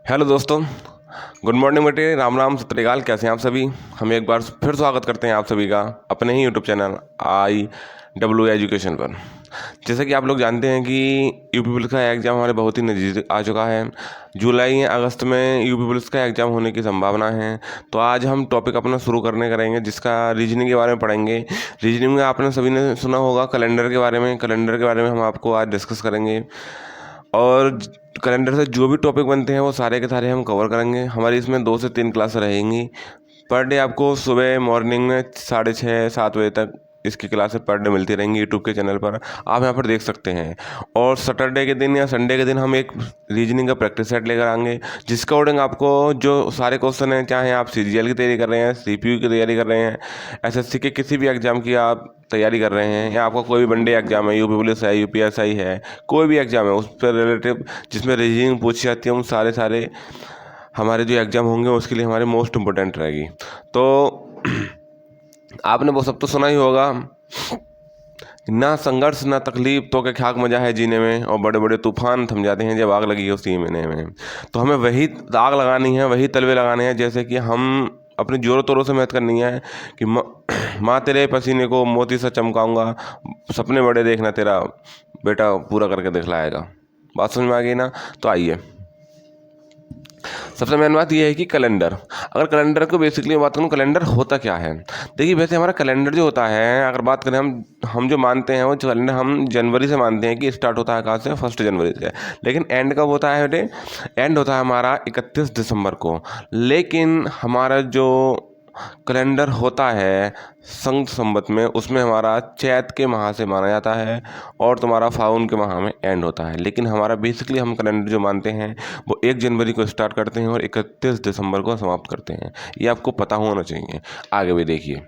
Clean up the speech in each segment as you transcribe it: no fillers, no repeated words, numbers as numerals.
Hello दोस्तों, good morning बेटे, राम राम सतरीकाल। कैसे हैं आप सभी। हम एक बार फिर स्वागत करते हैं आप सभी का अपने ही यूट्यूब चैनल IW एजुकेशन पर। जैसे कि आप लोग जानते हैं कि यूपी पुलिस का एग्ज़ाम हमारे बहुत ही नज़दीक आ चुका है। जुलाई अगस्त में यूपी पुलिस का एग्ज़ाम होने की संभावना है। तो आज हम टॉपिक अपना शुरू करेंगे जिसका रीजनिंग के बारे में पढ़ेंगे। रीजनिंग में आपने सभी ने सुना होगा कैलेंडर के बारे में हम आपको आज डिस्कस करेंगे। और कैलेंडर से जो भी टॉपिक बनते हैं वो सारे के सारे हम कवर करेंगे। हमारी इसमें 2 से 3 क्लास रहेंगी पर डे। आपको सुबह मॉर्निंग में 6:30-7 बजे तक इसकी क्लासेस पर डे मिलती रहेंगी यूट्यूब के चैनल पर, आप यहाँ पर देख सकते हैं। और सैटरडे के दिन या संडे के दिन हम एक रीजनिंग का प्रैक्टिस सेट लेकर आएंगे, जिसके अकॉर्डिंग आपको जो सारे क्वेश्चन हैं, चाहे आप CGL की तैयारी कर रहे हैं, CPU की तैयारी कर रहे हैं, SSC के किसी भी एग्ज़ाम की आप तैयारी कर रहे हैं, या आपका कोई भी वनडे एग्जाम है, यूपी पुलिस है, UPSI है, कोई भी एग्ज़ाम है उस पर रिलेटिव जिसमें रीजनिंग पूछी जाती है, उन सारे हमारे जो एग्ज़ाम होंगे उसके लिए हमारे मोस्ट इम्पोर्टेंट रहेगी। तो आपने वो सब तो सुना ही होगा, ना संघर्ष ना तकलीफ तो क्या खाक मजा है जीने में, और बड़े बड़े तूफान थम जाते हैं जब आग लगी है उसी महीने में। तो हमें वही आग लगानी है, वही तलवे लगाने हैं। जैसे कि हम अपने जोरों तोरों से मेहनत करनी है कि माँ तेरे पसीने को मोती सा चमकाऊंगा, सपने बड़े देखना तेरा बेटा पूरा करके दिखलाएगा। बात समझ में आ गई ना। तो आइए, सबसे मेन बात यह है कि कैलेंडर। अगर कैलेंडर को बेसिकली बात करूँ, कैलेंडर होता क्या है। देखिए, वैसे हमारा कैलेंडर जो होता है, अगर बात करें हम जो मानते हैं वो कैलेंडर हम जनवरी से मानते हैं कि स्टार्ट होता है कहाँ से, 1 जनवरी से। लेकिन एंड कब होता है बेटे, एंड होता है हमारा 31 दिसंबर को। लेकिन हमारा जो कैलेंडर होता है संघ संवत में, उसमें हमारा चैत के माह से माना जाता है और तुम्हारा फागुन के माह में एंड होता है। लेकिन हमारा बेसिकली हम कैलेंडर जो मानते हैं वो 1 जनवरी को स्टार्ट करते हैं और 31 दिसंबर को समाप्त करते हैं। ये आपको पता होना चाहिए। आगे भी देखिए,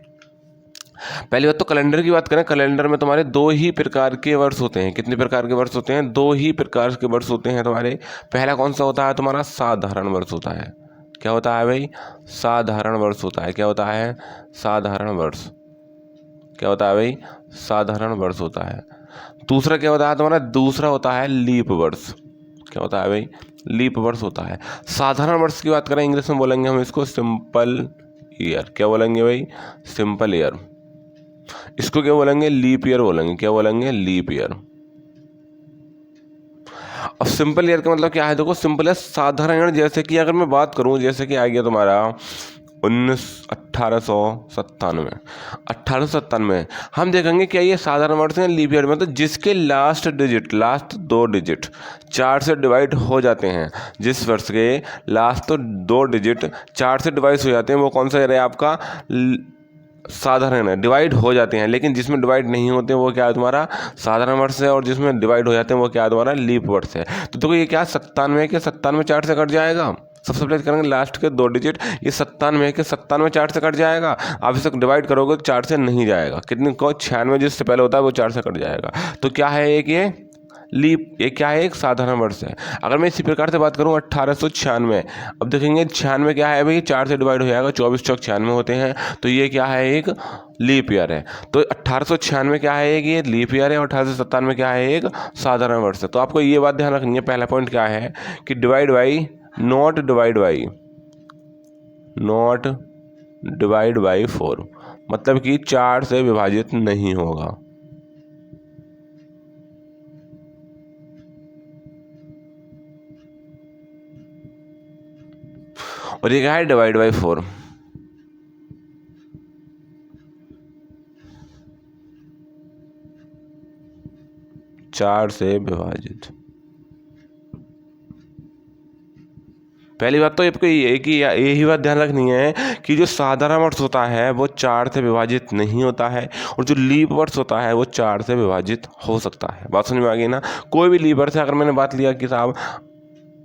पहली बात तो कैलेंडर की बात करें, कैलेंडर में तुम्हारे 2 ही प्रकार के वर्ष होते हैं। कितने प्रकार के वर्ष होते हैं? 2 ही प्रकार के वर्ष होते हैं तुम्हारे। पहला कौन सा होता है? तुम्हारा साधारण वर्ष होता है। क्या होता है भाई? साधारण वर्ष होता है। क्या होता है? साधारण वर्ष। क्या होता है भाई? साधारण वर्ष होता है। दूसरा क्या होता है तुम्हारा? दूसरा होता है लीप वर्ष। क्या होता है भाई? लीप वर्ष होता है। साधारण वर्ष की बात करें, इंग्लिश में बोलेंगे हम इसको सिंपल ईयर। क्या बोलेंगे भाई? Simple year. इसको क्या बोलेंगे? लीप ईयर बोलेंगे। क्या बोलेंगे? Leap year. अब सिंपल ईयर का मतलब क्या है? देखो, सिंपल है साधारण। जैसे कि अगर मैं बात करूं, जैसे कि आ गया तुम्हारा 1897 हम देखेंगे क्या ये साधारण वर्ष है लीप ईयर में। तो जिसके लास्ट 2 डिजिट 4 से डिवाइड हो जाते हैं, जिस वर्ष के लास्ट 2 डिजिट 4 से डिवाइड हो जाते हैं, वो कौन सा ईयर है आपका? साधारण है। डिवाइड हो जाते हैं, लेकिन जिसमें डिवाइड नहीं होते वो क्या है तुम्हारा? साधारण वर्ष है। और जिसमें डिवाइड हो जाते हैं वो क्या है तुम्हारा? लीप वर्ष है। तो देखो, ये क्या 97 के 97 4 से कट जाएगा। सबसे पहले करेंगे लास्ट के 2 डिजिट, ये 97 के 97 4 से कट जाएगा। आप इसे डिवाइड करोगे तो 4 से नहीं जाएगा। कितने को? 96 जिससे पहले होता है वो 4 से कट जाएगा। तो क्या है एक ये लीप, ये क्या है? एक साधारण वर्ष है। अगर मैं इसी प्रकार से बात करूँ 1896, अब देखेंगे 96 क्या है भाई? 4 से डिवाइड हो जाएगा, 24 चौक 96 होते हैं। तो ये क्या है? एक लीप ईयर है। तो 1896 क्या है? एक ये लीप ईयर है। और 1897 क्या है? एक साधारण वर्ष है। तो आपको ये बात ध्यान रखनी है। पहला पॉइंट क्या है कि divide by, not divide by, not divide by 4, मतलब कि 4 से विभाजित नहीं होगा। और ये क्या है? Divide by 4। चार से विभाजित। पहली बात तो आपको ये कि यही बात ध्यान रखनी है कि जो साधारण वर्ष होता है वो 4 से विभाजित नहीं होता है, और जो लीप वर्ष होता है वो 4 से विभाजित हो सकता है। बात समझ में आ गई ना। कोई भी लीप वर्ष है, अगर मैंने बात लिया कि साहब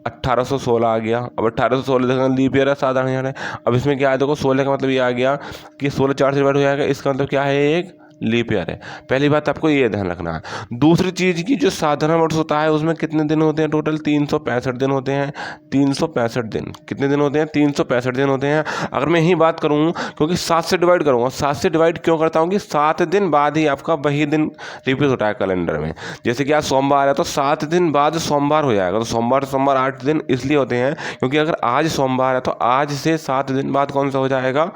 1816 आ गया, अब 1816 देखा लीप ईयर है, साधारण ईयर है। अब इसमें क्या है? देखो 16 का मतलब ये आ गया कि 16 4 से डिवाइड हो जाएगा, इसका मतलब क्या है? एक लीप ईयर है। पहली बात आपको ये ध्यान रखना है। दूसरी चीज़ की जो साधारण वर्ष होता है उसमें कितने दिन होते हैं? टोटल 365 दिन होते हैं। 365 दिन कितने दिन होते हैं? 365 दिन होते हैं। अगर मैं यही बात करूँ, क्योंकि 7 से डिवाइड करूँगा, 7 से डिवाइड क्यों करता हूँ कि 7 दिन बाद ही आपका वही दिन रिपीट होता है कैलेंडर में। जैसे कि आज सोमवार है तो 7 दिन बाद सोमवार हो जाएगा, तो सोमवार से सोमवार 8 दिन इसलिए होते हैं क्योंकि अगर आज सोमवार है तो आज से 7 दिन बाद कौन सा हो जाएगा?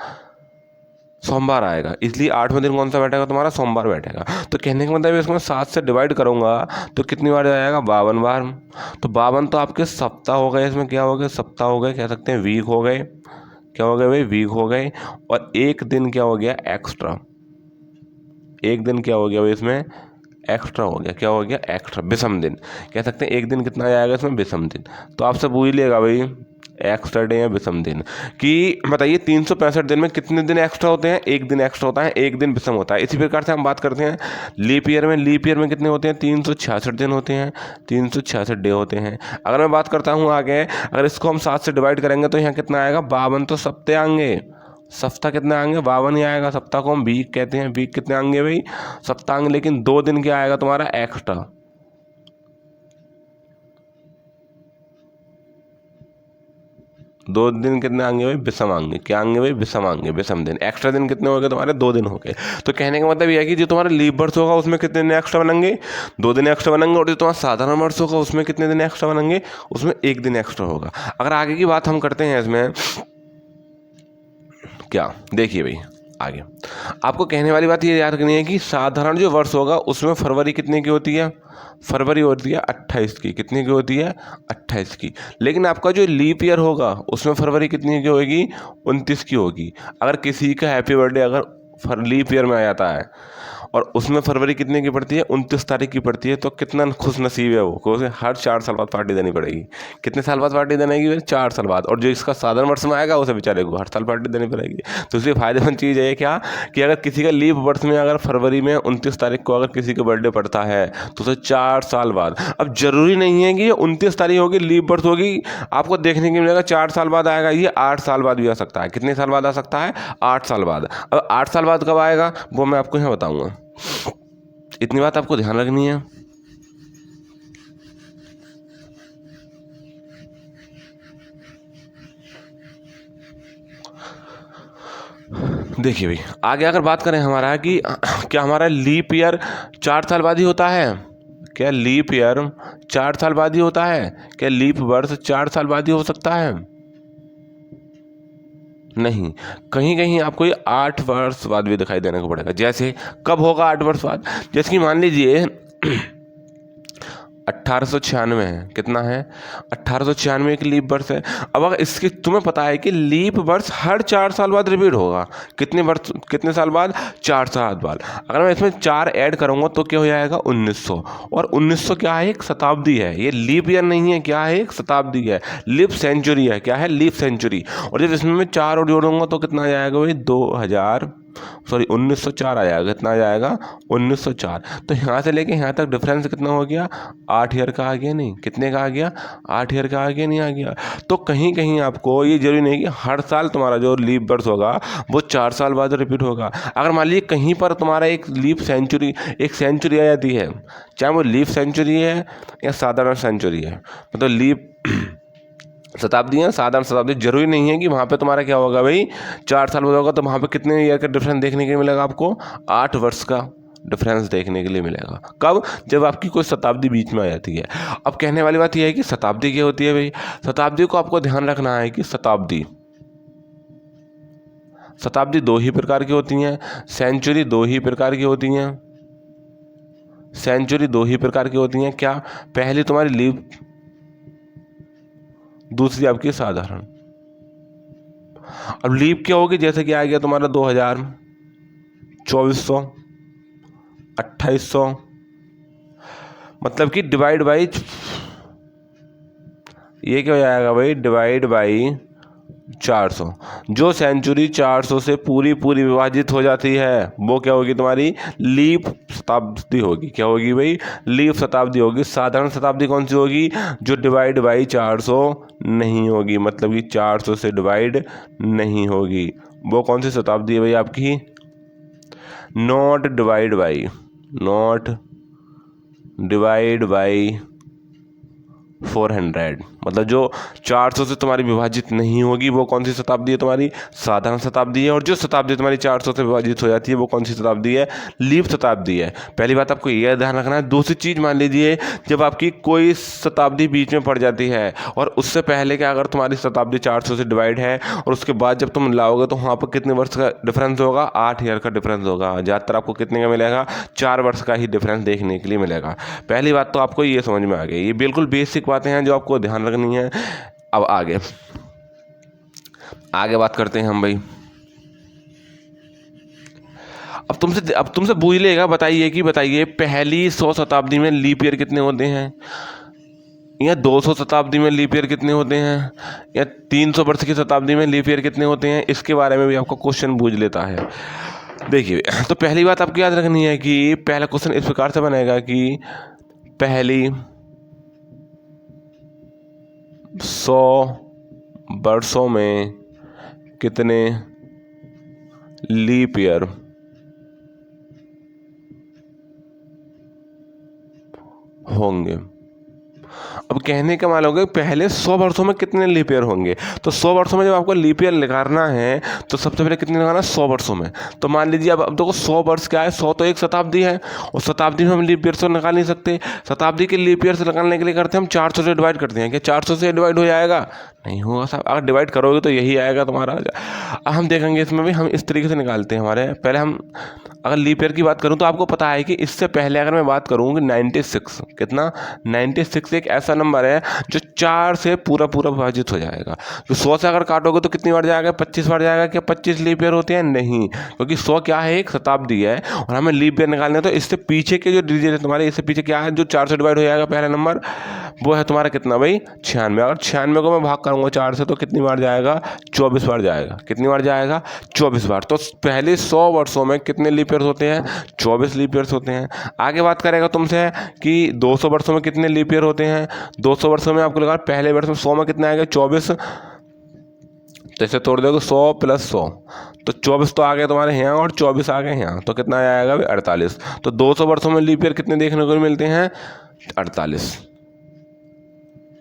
सोमवार आएगा, इसलिए 8वें दिन कौन सा बैठेगा? तुम्हारा सोमवार बैठेगा। तो कहने का मतलब इसमें 7 से डिवाइड करूंगा तो कितनी बार जाएगा? 52 बार। तो 52 तो आपके सप्ताह हो गए, इसमें क्या हो गए? सप्ताह हो गए, कह सकते हैं वीक हो गए। क्या हो गए भाई? वीक हो गए। और एक दिन क्या हो गया? एक्स्ट्रा। एक दिन क्या हो गया भाई? इसमें एक्स्ट्रा हो गया। क्या हो गया? एक्स्ट्रा, विषम दिन कह सकते हैं। एक दिन कितना जाएगा इसमें? विषम दिन। तो आपसे पूछ लेगा भाई एक्स्ट्रा डे या विषम दिन कि बताइए 365 दिन में कितने दिन एक्स्ट्रा होते हैं? एक दिन एक्स्ट्रा होता है, एक दिन विषम होता है। इसी प्रकार से हम बात करते हैं लीप ईयर में। लीप ईयर में कितने होते हैं? 366 दिन होते हैं, 366 डे होते हैं। अगर मैं बात करता हूँ आगे, अगर इसको हम 7 से डिवाइड करेंगे तो यहाँ कितना आएगा? 52 तो सप्ताह आएंगे। सप्ताह कितने आएंगे? 52 ही आएगा। सप्ताह को हम वीक कहते हैं। वीक कितने आएंगे भाई? सप्ताह आएंगे। लेकिन 2 दिन क्या आएगा तुम्हारा? एक्स्ट्रा। 2 दिन कितने आएंगे भाई? विषम आएंगे। क्या आएंगे भाई? विषम आएंगे, विषम दिन। एक्स्ट्रा दिन कितने हो गए तुम्हारे? 2 दिन हो गए। तो कहने का मतलब यह है कि जो तुम्हारा लीप वर्ष होगा उसमें कितने दिन एक्स्ट्रा बनेंगे? 2 दिन एक्स्ट्रा बनेंगे। और जो तुम्हारा साधारण वर्ष होगा उसमें कितने दिन एक्स्ट्रा बनेंगे? उसमें 1 दिन एक्स्ट्रा होगा। अगर आगे की बात हम करते हैं इसमें, क्या देखिए भाई आगे आपको कहने वाली बात ये याद रखनी है कि साधारण जो वर्ष होगा उसमें फरवरी कितने की होती है? फरवरी होती है 28 की। कितने की होती है? 28 की। लेकिन आपका जो लीप ईयर होगा उसमें फरवरी कितनी की होगी? 29 की होगी। अगर किसी का हैप्पी बर्थडे अगर लीप ईयर में आ जाता है और उसमें फरवरी कितने की पड़ती है? 29 तारीख की पड़ती है, तो कितना खुश नसीब है वो, क्योंकि हर 4 साल बाद पार्टी देनी पड़ेगी। कितने साल बाद पार्टी देने की? 4 साल बाद। और जो इसका साधारण वर्ष में आएगा उसे बेचारे को हर साल पार्टी देनी पड़ेगी। तो इसलिए फायदेमंद चीज़ है क्या कि अगर किसी का लीप वर्ष में अगर फरवरी में 29 तारीख को अगर किसी का बर्थडे पड़ता है तो उसे 4 साल बाद, अब जरूरी नहीं है कि ये 29 तारीख होगी, लीप वर्ष होगी, आपको देखने को मिलेगा 4 साल बाद आएगा। ये 8 साल बाद भी आ सकता है। कितने साल बाद आ सकता है? 8 साल बाद। अब 8 साल बाद कब आएगा वो मैं आपको यहाँ बताऊँगा। इतनी बात आपको ध्यान रखनी है। देखिए भाई आगे अगर बात करें हमारा कि क्या हमारा लीप ईयर 4 साल बाद ही होता है? क्या लीप ईयर 4 साल बाद ही होता है? क्या लीप वर्ष 4 साल बाद ही हो सकता है? नहीं, कहीं कहीं आपको ये 8 वर्ष बाद भी दिखाई देने को पड़ेगा। जैसे कब होगा 8 वर्ष बाद? जैसे कि मान लीजिए 1896 है। कितना है? 1896 एक लीप वर्ष है। अब अगर इसके तुम्हें पता है कि लीप वर्ष हर 4 साल बाद रिपीट होगा। कितने वर्ष, कितने साल बाद? 4 साल बाद। अगर मैं इसमें 4 ऐड करूँगा तो क्या हो जाएगा? 1900। और 1900 क्या है? एक शताब्दी है। ये लीप ईयर नहीं है, क्या है? एक शताब्दी है, लीप सेंचुरी है। क्या है? Leap century. और जब इसमें मैं 4 और जोड़ूंगा तो कितना आ जाएगा भाई? 1904 आ जाएगा। कितना आ जाएगा? 1904। तो यहाँ से लेके यहाँ तक डिफरेंस कितना हो गया? 8 ईयर का आ गया। नहीं, कितने का आ गया? 8 ईयर का आ गया। नहीं आ गया। तो कहीं कहीं आपको ये जरूरी नहीं कि हर साल तुम्हारा जो लीप वर्ष होगा वो 4 साल बाद रिपीट होगा। अगर मान लीजिए कहीं पर तुम्हारा एक लीप सेंचुरी, एक सेंचुरी आ जाती है, चाहे वो लीप सेंचुरी है या साधारण सेंचुरी है, मतलब लीप शताब्दियाँ, साधारण शताब्दी, जरूरी नहीं है कि वहाँ पे तुम्हारा क्या होगा भाई? 4 साल बाद होगा। तो वहाँ पे कितने ईयर का डिफरेंस देखने के लिए मिलेगा आपको? 8 वर्ष का डिफरेंस देखने के लिए मिलेगा। कब? जब आपकी कोई शताब्दी बीच में आ जाती है। अब कहने वाली बात यह है कि शताब्दी क्या होती है भाई? शताब्दी को आपको ध्यान रखना है कि शताब्दी 2 ही प्रकार की होती हैं। सेंचुरी 2 ही प्रकार की होती हैं। सेंचुरी 2 ही प्रकार की होती हैं। क्या? पहली तुम्हारी लीप, दूसरी आपकी साधारण। अब लीप क्या होगी? जैसे कि आ गया तुम्हारा 2000, 2400, 2800, मतलब कि डिवाइड बाई, ये क्या हो जाएगा भाई? Divide by 400। जो सेंचुरी 400 से पूरी विभाजित हो जाती है वो क्या होगी? तुम्हारी लीप शताब्दी होगी। क्या होगी भाई? लीप शताब्दी होगी। साधारण शताब्दी कौन सी होगी? जो डिवाइड बाई 400 नहीं होगी, मतलब कि 400 से डिवाइड नहीं होगी। वो कौन सी शताब्दी है भाई? आपकी नॉट डिवाइड बाई 400, मतलब जो 400 से तुम्हारी विभाजित नहीं होगी वो कौन सी शताब्दी है? तुम्हारी साधारण शताब्दी है। और जो शताब्दी तुम्हारी 400 से विभाजित हो जाती है वो कौन सी शताब्दी है? लीप शताब्दी है। पहली बात आपको यह ध्यान रखना है। दूसरी चीज़, मान लीजिए जब आपकी कोई शताब्दी बीच में पड़ जाती है और उससे पहले क्या, अगर तुम्हारी शताब्दी 400 से डिवाइड है और उसके बाद जब तुम लाओगे तो वहाँ पर कितने वर्ष का डिफरेंस होगा? 8 ईयर का डिफरेंस होगा। ज़्यादातर आपको कितने का मिलेगा? 4 वर्ष का ही डिफरेंस देखने के लिए मिलेगा। पहली बात तो आपको ये समझ में आ गई। ये बिल्कुल बेसिक बातें हैं जो आपको ध्यान रखनी है। अब आगे बात करते हैं हम भाई। अब तुमसे पूछ लेगा, बताइए पहली 100 शताब्दी में लीप ईयर कितने होते हैं, या 200 शताब्दी में लीप ईयर कितने होते हैं, या 300 वर्ष की शताब्दी में लीप ईयर कितने होते हैं? इसके बारे में भी आपको क्वेश्चन पूछ लेता है। देखिए, तो पहली बात आपको याद रखनी है कि पहला क्वेश्चन इस प्रकार से बनेगा कि पहली 100 वर्षों में कितने लीप ईयर होंगे? अब कहने का मान लोगे पहले 100 वर्षों में कितने लीप ईयर होंगे, तो 100 वर्षों में जब आपको लीप ईयर निकालना है तो सबसे पहले कितने निकालना? 100 वर्षों में। तो मान लीजिए अब देखो 100 वर्ष क्या है? 100 तो एक शताब्दी है और शताब्दी में हम लीप ईयर से निकाल नहीं सकते। शताब्दी के लीप ईयर से निकालने के लिए करते हैं हम 400 से डिवाइड करते हैं। क्या 400 से डिवाइड हो जाएगा? नहीं होगा साहब। अगर डिवाइड करोगे तो यही आएगा तुम्हारा। अब हम देखेंगे इसमें भी हम इस तरीके से निकालते हैं। हमारे पहले हम अगर लीप ईयर की बात करूं तो आपको पता है कि इससे पहले अगर मैं बात करूं कि 96, कितना? 96 एक ऐसा नंबर है जो 4 से पूरा विभाजित हो जाएगा। तो 100 से अगर काटोगे तो कितनी बार जाएगा? 25 बार जाएगा। क्या 25 लीप ईयर होते हैं? नहीं, क्योंकि 100 क्या है? एक शताब्दी है और हमें लीप ईयर निकालने तो इससे पीछे के जो डिजिट है तुम्हारे, इससे पीछे क्या है जो 4 से डिवाइड हो जाएगा पहला नंबर, वो है तुम्हारा कितना भाई? 96। अगर 96 को मैं भाग करूँगा 4 से तो कितनी बार जाएगा? 24 बार जाएगा। कितनी बार जाएगा? 24 बार। तो पहले 100 वर्षों में कितने लीप ईयर्स होते हैं? 24 लीप ईयर्स होते हैं। आगे बात करेगा तुमसे कि 200 वर्षों में कितने लीप ईयर होते हैं? 200 वर्षों में आपको लगा पहले वर्ष में 100 में कितना आएगा? 24। तो इसे तोड़ दोगे 100 + 100, तो 24 तो आ गए तुम्हारे यहाँ और 24 आ गए यहाँ, तो कितना आएगा भाई? 48। तो 200 वर्षों में लीप ईयर कितने देखने को मिलते हैं? 48।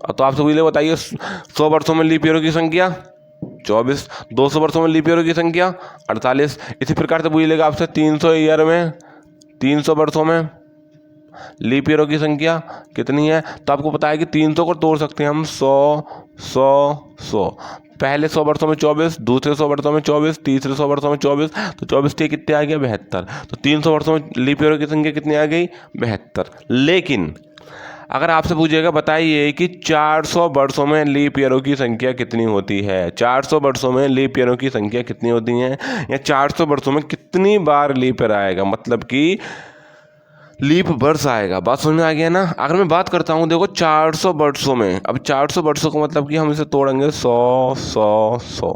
तो आपसे पूछ ले, बताइए 100 वर्षों में लीप ईयरों की संख्या 24, 200 वर्षों में लीप ईयरों की संख्या 48। इसी प्रकार से पूछ लेगा आपसे 300 ईयर में, 300 वर्षों में लीप ईयरों की संख्या कितनी है? तो आपको पता है कि 300 को तोड़ सकते हैं हम 100, 100, 100। पहले 100 वर्षों में 24, दूसरे 100 वर्षों में 24, तीसरे 100 वर्षों में 24, तो 24 के कितने आ गया? 72। तो 300 वर्षों में लीप ईयरों की संख्या कितनी आ गई? 72। लेकिन अगर आपसे पूछेगा बताइए कि 400 वर्षों में लीप ईयरों की संख्या कितनी होती है? 400 वर्षों में लीप ईयरों की संख्या कितनी होती है, या 400 वर्षों में कितनी बार लीप ईयर आएगा, मतलब कि लीप वर्ष आएगा। बात समझ में आ गया ना? अगर मैं बात करता हूँ देखो 400 वर्षों में, अब 400 वर्षों का मतलब कि हम इसे तोड़ेंगे 100, 100, 100।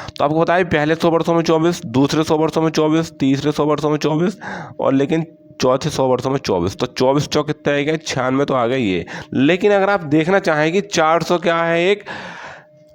तो आपको बताइए पहले 100 वर्षों में 24, दूसरे 100 वर्षों में 24, तीसरे 100 वर्षों में 24 और लेकिन चौथे 100 वर्षों में 24। तो 24 चौक कितना आएगा? 96 तो आ गया ये। लेकिन अगर आप देखना चाहें कि 400 क्या है? एक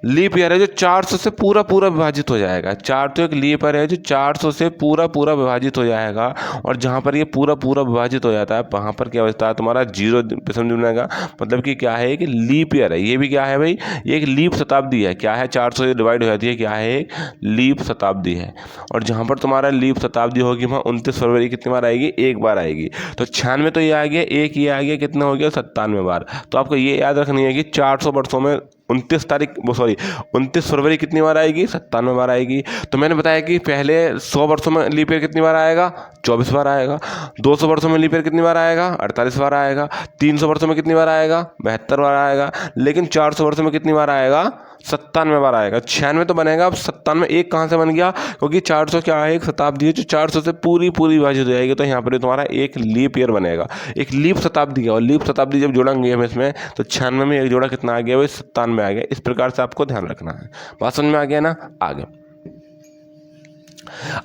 लीप ईयर है जो 400 से पूरा विभाजित हो जाएगा। 4 तो एक लीप ईयर है जो 400 से पूरा विभाजित हो जाएगा, और जहाँ पर ये पूरा विभाजित हो जाता है वहाँ पर क्या होता है? तुम्हारा 0 दशमलव बनेगा। मतलब कि क्या है? कि लीप ईयर है। ये भी क्या है भाई? ये एक लीप शताब्दी है। क्या है? 400 से डिवाइड हो जाती है। क्या है? एक लीप शताब्दी है। और जहाँ पर तुम्हारा लीप शताब्दी होगी वहाँ 29 फरवरी कितनी बार आएगी? एक बार आएगी। तो 96 तो ये आ गया, एक ये आ गया, कितना हो गया? 97 बार। तो आपको ये याद रखनी है कि 400 वर्षों में 29 फरवरी कितनी बार आएगी? 97 बार आएगी। तो मैंने बताया कि पहले 100 वर्षों में लीप ईयर कितनी बार आएगा? 24 बार आएगा। 200 वर्षों में लीप ईयर कितनी बार आएगा? 48 बार आएगा। 300 वर्षों में कितनी बार आएगा? 72 बार आएगा। लेकिन 400 वर्षों में कितनी बार आएगा? 97 बार आएगा। 96 तो बनेगा, अब 97 एक कहाँ से बन गया? क्योंकि 400 क्या है? एक शताब्दी है जो 400 से पूरी विभाजित हो जाएगी। तो यहाँ पर तुम्हारा एक लीप ईयर बनेगा, एक लीप शताब्दी है। और लीप शताब्दी जब जोड़ेंगे हम इसमें तो 96 में एक जोड़ा कितना आ गया? वही 97 आ गया। इस प्रकार से आपको ध्यान रखना है। बात समझ में आ गया ना? आगे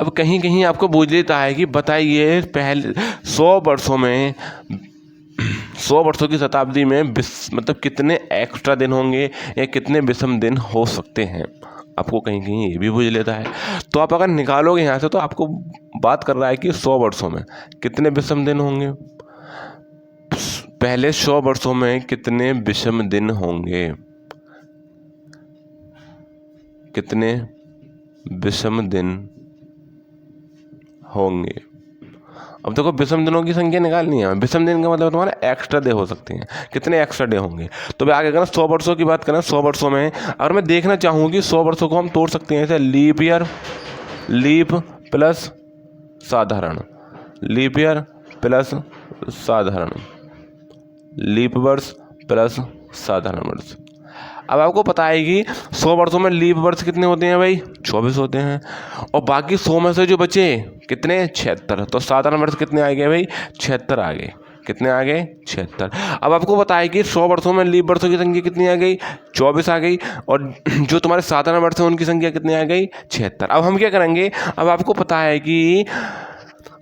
अब कहीं आपको पूछ लेता है कि बताइए पहले 100 वर्षों में 100 वर्षों की शताब्दी में मतलब कितने एक्स्ट्रा दिन होंगे या कितने विषम दिन हो सकते हैं? आपको कहीं कहीं ये भी पूछ लेता है। तो आप अगर निकालोगे यहाँ से तो आपको बात कर रहा है कि 100 वर्षों में कितने विषम दिन होंगे। पहले 100 वर्षों में कितने विषम दिन होंगे, कितने विषम दिन होंगे। अब देखो विषम दिनों की संख्या निकालनी है। विषम दिन का मतलब तुम्हारा एक्स्ट्रा डे हो सकते हैं, कितने एक्स्ट्रा डे होंगे। तो भाई आगे अगर 100 वर्षों की बात करें, 100 वर्षों में अगर मैं देखना चाहूँ कि 100 वर्षों को हम तोड़ सकते हैं ऐसे लीप ईयर, लीप प्लस साधारण, लीप ईयर प्लस साधारण, लीप वर्ष प्लस साधारण वर्ष। अब आपको पता है कि 100 वर्षों में लीप वर्ष कितने होते हैं भाई, 24 होते हैं। और बाकी 100 में से जो बचे कितने, 76। तो साधारण वर्ष कितने आ गए भाई, 76 आ गए। कितने आ गए, 76। अब आपको पता है कि 100 वर्षों में लीप वर्षों की संख्या कितनी आ गई, 24 आ गई। और जो तुम्हारे साधारण वर्ष हैं उनकी संख्या कितनी आ गई, 76। अब हम क्या करेंगे, अब आपको पता है कि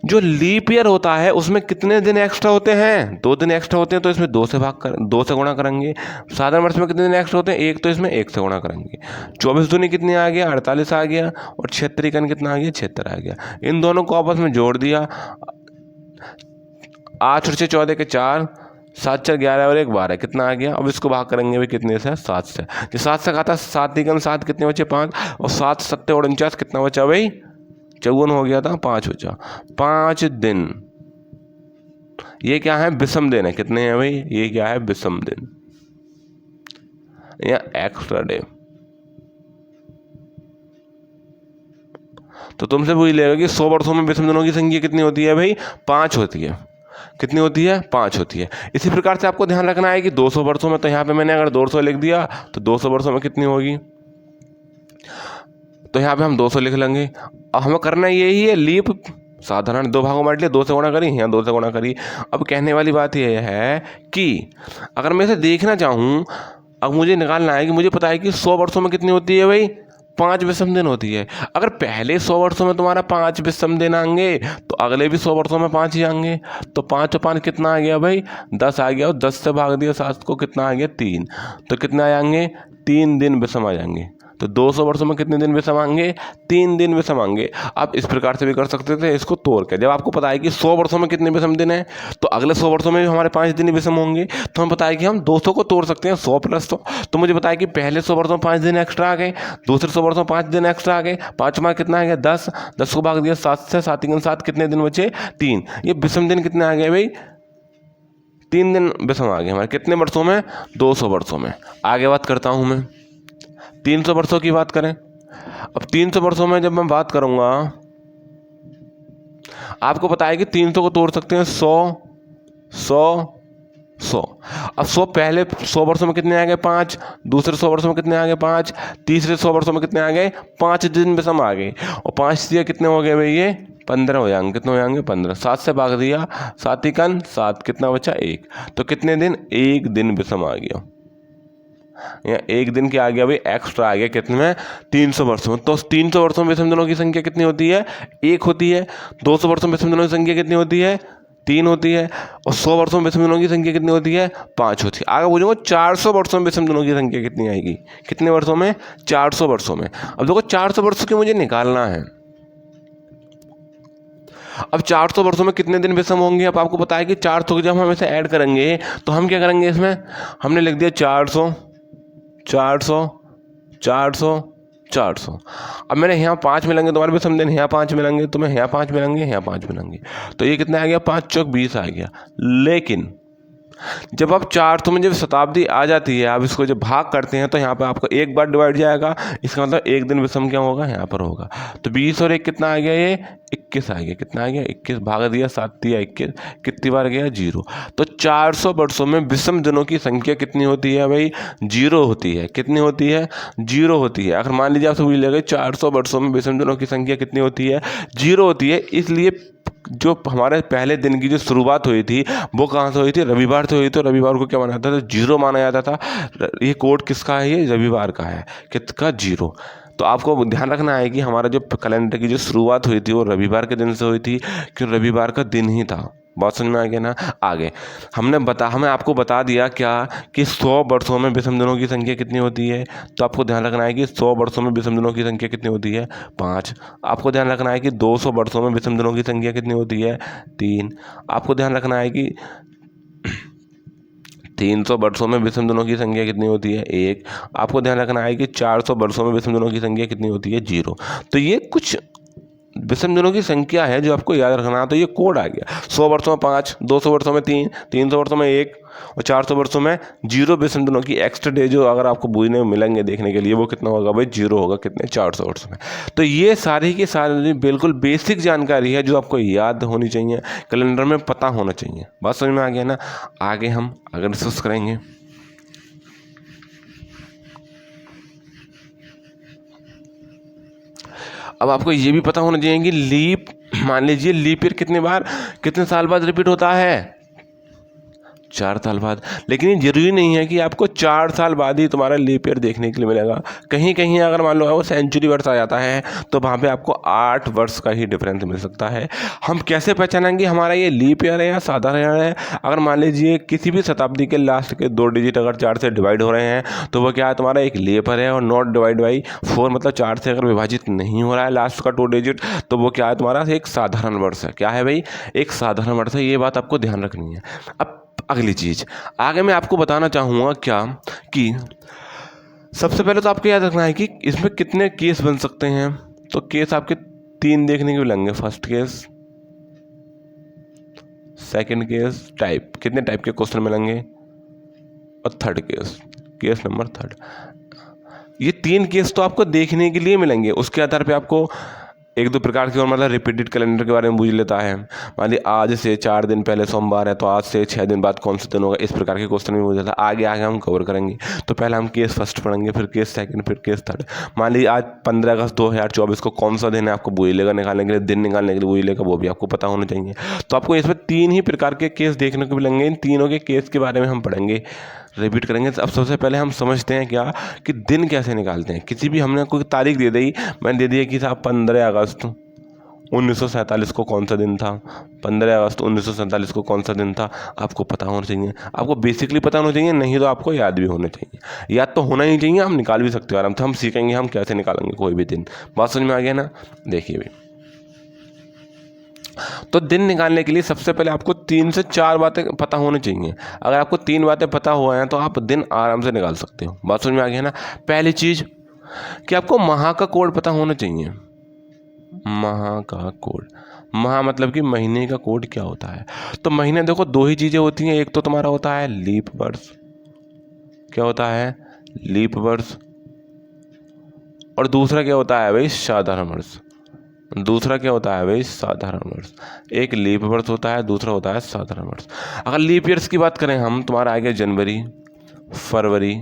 जो लीप ईयर होता है उसमें कितने दिन एक्स्ट्रा होते हैं, 2 दिन एक्स्ट्रा होते हैं। तो इसमें 2 से गुणा करेंगे। साधारण वर्ष में कितने दिन एक्स्ट्रा होते हैं, 1, तो इसमें 1 से गुणा करेंगे। 24 दूनी कितने आ गया, 48 आ गया। और 76 कितना आ गया, 76 आ गया। इन दोनों को आपस में जोड़ दिया, 8 और 6 14 के 4, 7 4 11 और 1 12, कितना आ गया। अब इसको भाग करेंगे भाई कितने से, 7 से। जो 7 से खाता 7 3 7, कितने बचे 5, और 7 7 49, कितना बचा भाई 54 हो गया था, 5 बचा। 5 दिन, ये क्या है, विषम दिन है। कितने हैं भाई, ये क्या है, विषम दिन या एक्स्ट्रा डे। तो तुमसे पूछ लेगा कि 100 वर्षों में विषम दिनों की संख्या कितनी होती है भाई, 5 होती है। कितनी होती है, 5 होती है। इसी प्रकार से आपको ध्यान रखना है कि 200 वर्षों में, तो यहाँ पे मैंने अगर 200 लिख दिया तो 200 वर्षों में कितनी होगी, तो यहाँ पे हम 200 लिख लेंगे। अब हमें करना यही है, लीप साधारण 2 भागों में बांट लिया, 2 से गुणा करी, यहाँ 2 से गुणा करी। अब कहने वाली बात यह है कि अगर मैं इसे देखना चाहूँ, अब मुझे निकालना है कि मुझे पता है कि 100 वर्षों में कितनी होती है भाई, 5 विषम दिन होती है। अगर पहले 100 वर्षों में तुम्हारा 5 विषम दिन आएंगे तो अगले भी 100 वर्षों में 5 ही आएंगे। तो 5 और 5 कितना आ गया भाई, 10 आ गया। और 10 से भाग दिया 7 को, कितना आ गया 3। तो कितना आएंगे, 3 दिन विषम आ जाएंगे। तो 200 वर्षों में कितने दिन विषम आएंगे, 3 दिन विषम आएंगे। आप इस प्रकार से भी कर सकते थे इसको तोड़ के। जब आपको पता है कि 100 वर्षों में कितने विषम दिन हैं, तो अगले 100 वर्षों में भी हमारे 5 दिन विषम होंगे। तो हम बताया कि हम 200 को तोड़ सकते हैं, 100 प्लस 100। तो मुझे बताया कि पहले 100 वर्षों में 5 दिन एक्स्ट्रा आ गए, दूसरे 100 वर्षों में 5 दिन एक्स्ट्रा आ गए। 5 में कितना आ गया, 10। 10 को भाग दिया 7 से, 7 3 7, कितने दिन बचे, 3। ये विषम दिन कितने आ गए भाई, 3 दिन विषम आ गए हमारे। कितने वर्षों में, 200 वर्षों में। आगे बात करता हूँ मैं 300 वर्षों की बात करें। अब 300 वर्षों में जब मैं बात करूंगा, आपको पता है कि 300 को तोड़ सकते हैं 100 100 100। अब 100 पहले 100 वर्षों में कितने आ गए, 5। दूसरे 100 वर्षों में कितने आ गए, 5। तीसरे 100 वर्षों में कितने आ गए, 5 दिन विषम आ गए। और 5 से कितने हो गए भाई, ये 15 हो जाएंगे। कितने हो जाएंगे, 15। 7 से भाग दिया 7 ही 7, कितना बचा 1। तो कितने दिन, 1 दिन विषम आ गया। या 1 दिन क्या आ गया भाई, एक्स्ट्रा आ गया। कितने में, 300 वर्षों में। तो 300 वर्षों में विषम दिनों की संख्या कितनी होती है, 1 होती है। 200 वर्षों में विषम दिनों की संख्या कितनी होती है, 3 होती है। और 100 वर्षों में विषम दिनों की संख्या कितनी होती है, 5 होती है। आगे पूछूंगा 400 वर्षों में विषम दिनों की संख्या कितनी आएगी, कितने वर्षों में, 400 वर्षों में। अब देखो 400 वर्षों की मुझे निकालना है। अब 400 वर्षों में कितने दिन विषम होंगे। अब आपको पता है कि 400 को जब हम इसे ऐड करेंगे तो हम क्या करेंगे, इसमें हमने लिख दिया 400 400 400 400। अब मैंने यहाँ 5 मिलेंगे, तुम्हारे भी समझे, यहाँ 5 मिलेंगे तुम्हें, यहाँ 5 मिलेंगे, यहाँ 5 मिलेंगे। तो ये कितना आ गया, 5 चौक 20 आ गया। लेकिन जब आप 400 में जब शताब्दी आ जाती है, आप इसको जब भाग करते हैं तो यहाँ पर आपको एक बार डिवाइड जाएगा। इसका मतलब 1 दिन विषम क्या होगा, यहाँ पर होगा। तो 20 और 1 कितना आ गया, ये 21 आ गया। कितना आ गया, 21। भाग दिया 7 दिया 21, कितनी बार गया, 0। तो 400 वर्षों में विषम दिनों की संख्या कितनी होती है भाई, 0 होती है। कितनी होती है, 0 होती है। अगर मान लीजिए आपसे पूछ लेगा 400 वर्षों में विषम दिनों की संख्या कितनी होती है, 0 होती है। इसलिए जो हमारे पहले दिन की जो शुरुआत हुई थी वो कहाँ से हुई थी, रविवार से हुई। तो रविवार को क्या माना जाता था, 0 माना जाता था। ये कोड किसका है, ये रविवार का है। किसका, 0। तो आपको ध्यान रखना है कि हमारा जो कैलेंडर की जो शुरुआत हुई थी वो रविवार के दिन से हुई थी, क्योंकि रविवार का दिन ही था बात समझ में आ गया ना। आगे हमें आपको बता दिया क्या कि 100 वर्षों में विषम दिनों की संख्या कितनी होती है। तो आपको ध्यान रखना है कि 100 वर्षों में विषम दिनों की संख्या कितनी होती है, 5। आपको ध्यान रखना है कि 200 वर्षों में विषम दिनों की संख्या कितनी होती है, 3। आपको ध्यान रखना है कि 300 वर्षों में विषम दिनों की संख्या कितनी होती है, 1। आपको ध्यान रखना है कि 400 वर्षों में विषम दिनों की संख्या कितनी होती है, 0। तो ये कुछ विषम दिनों की संख्या है जो आपको याद रखना है। तो ये कोड आ गया, 100 वर्षों में 5, 200 वर्षों में 3, 300 वर्षों में 1 और 400 वर्षों में 0 विषम दिनों की एक्स्ट्रा डे जो अगर आपको बुझने में मिलेंगे देखने के लिए, वो कितना होगा भाई, 0 होगा। कितने, 400 वर्षों में। तो ये सारी की सारी बिल्कुल बेसिक जानकारी है जो आपको याद होनी चाहिए, कैलेंडर में पता होना चाहिए। बात समझ में आ गया ना। आगे हम अगर डिस्कस करेंगे अब आपको ये भी पता होना चाहिए कि मान लीजिए लीप ईयर कितने साल बाद रिपीट होता है, 4 साल बाद। लेकिन ये जरूरी नहीं है कि आपको 4 साल बाद ही तुम्हारा लीप ईयर देखने के लिए मिलेगा। कहीं कहीं अगर मान लो वो सेंचुरी वर्ष आ जाता है तो वहाँ पे आपको 8 वर्ष का ही डिफरेंस मिल सकता है। हम कैसे पहचानेंगे हमारा ये लीप ईयर है या साधारण है। अगर मान लीजिए किसी भी शताब्दी के लास्ट के 2 डिजिट अगर 4 से डिवाइड हो रहे हैं तो वो क्या है, तुम्हारा एक लीप ईयर है। और नॉट डिवाइड बाई 4 मतलब 4 से अगर विभाजित नहीं हो रहा है लास्ट का 2 डिजिट तो वो क्या है, तुम्हारा एक साधारण वर्ष है। क्या है भाई, एक साधारण वर्ष है। ये बात आपको ध्यान रखनी है। अब अगली चीज आगे मैं आपको बताना चाहूँगा क्या कि सबसे पहले तो आपको याद रखना है कि इसमें कितने केस बन सकते हैं। तो केस आपके 3 देखने के मिलेंगे, first case, second case, type, कितने टाइप के क्वेश्चन मिलेंगे, और थर्ड केस, केस नंबर 3। ये 3 केस तो आपको देखने के लिए मिलेंगे। उसके आधार पे आपको 1-2 प्रकार की और मतलब रिपीटेड कैलेंडर के बारे में पूछ लेता है। मान लीजिए आज से 4 दिन पहले सोमवार है तो आज से 6 दिन बाद कौन सा दिन होगा, इस प्रकार के क्वेश्चन भी पूछ लेता है। आगे आगे हम कवर करेंगे। तो पहले हम केस फर्स्ट पढ़ेंगे, फिर केस सेकंड, फिर केस थर्ड। मान लीजिए आज 15 अगस्त 2024 को कौन सा दिन है, आपको बुझ लेगा निकालने के लिए, दिन निकालने के लिए बुझ लेगा, वो भी आपको पता होना चाहिए। तो आपको इसमें 3 ही प्रकार के केस देखने को मिलेंगे। इन तीनों के केस के बारे में हम पढ़ेंगे, रिपीट करेंगे। अब सबसे पहले हम समझते हैं क्या कि दिन कैसे निकालते हैं। किसी भी हमने कोई तारीख दे दी, मैंने दे दिया कि साहब 15 अगस्त 1947 को कौन सा दिन था, 15 अगस्त 1947 को कौन सा दिन था, आपको पता होना चाहिए। आपको बेसिकली पता होना चाहिए, नहीं तो आपको याद भी होना चाहिए। याद तो होना ही चाहिए, हम निकाल भी सकते हो आराम से। हम सीखेंगे हम कैसे निकालेंगे कोई भी दिन। बात समझ में आ गया ना। देखिए भाई, तो दिन निकालने के लिए सबसे पहले आपको 3 से 4 बातें पता होनी चाहिए। अगर आपको 3 बातें पता हुआ हैं तो आप दिन आराम से निकाल सकते हो। बात समझ में आ गया ना। पहली चीज़ कि आपको माह का कोड पता होना चाहिए। माह का कोड, माह मतलब कि महीने का कोड क्या होता है। तो महीने देखो 2 ही चीज़ें होती हैं। एक तो तुम्हारा होता है लीप वर्ष, क्या होता है, लीप वर्ष। और दूसरा क्या होता है भाई, साधारण वर्ष। दूसरा क्या होता है भाई, साधारण वर्ष। एक लीप वर्ष होता है, दूसरा होता है साधारण वर्ष। अगर लीप ईयर्स की बात करें हम, तुम्हारा आ गया जनवरी, फरवरी,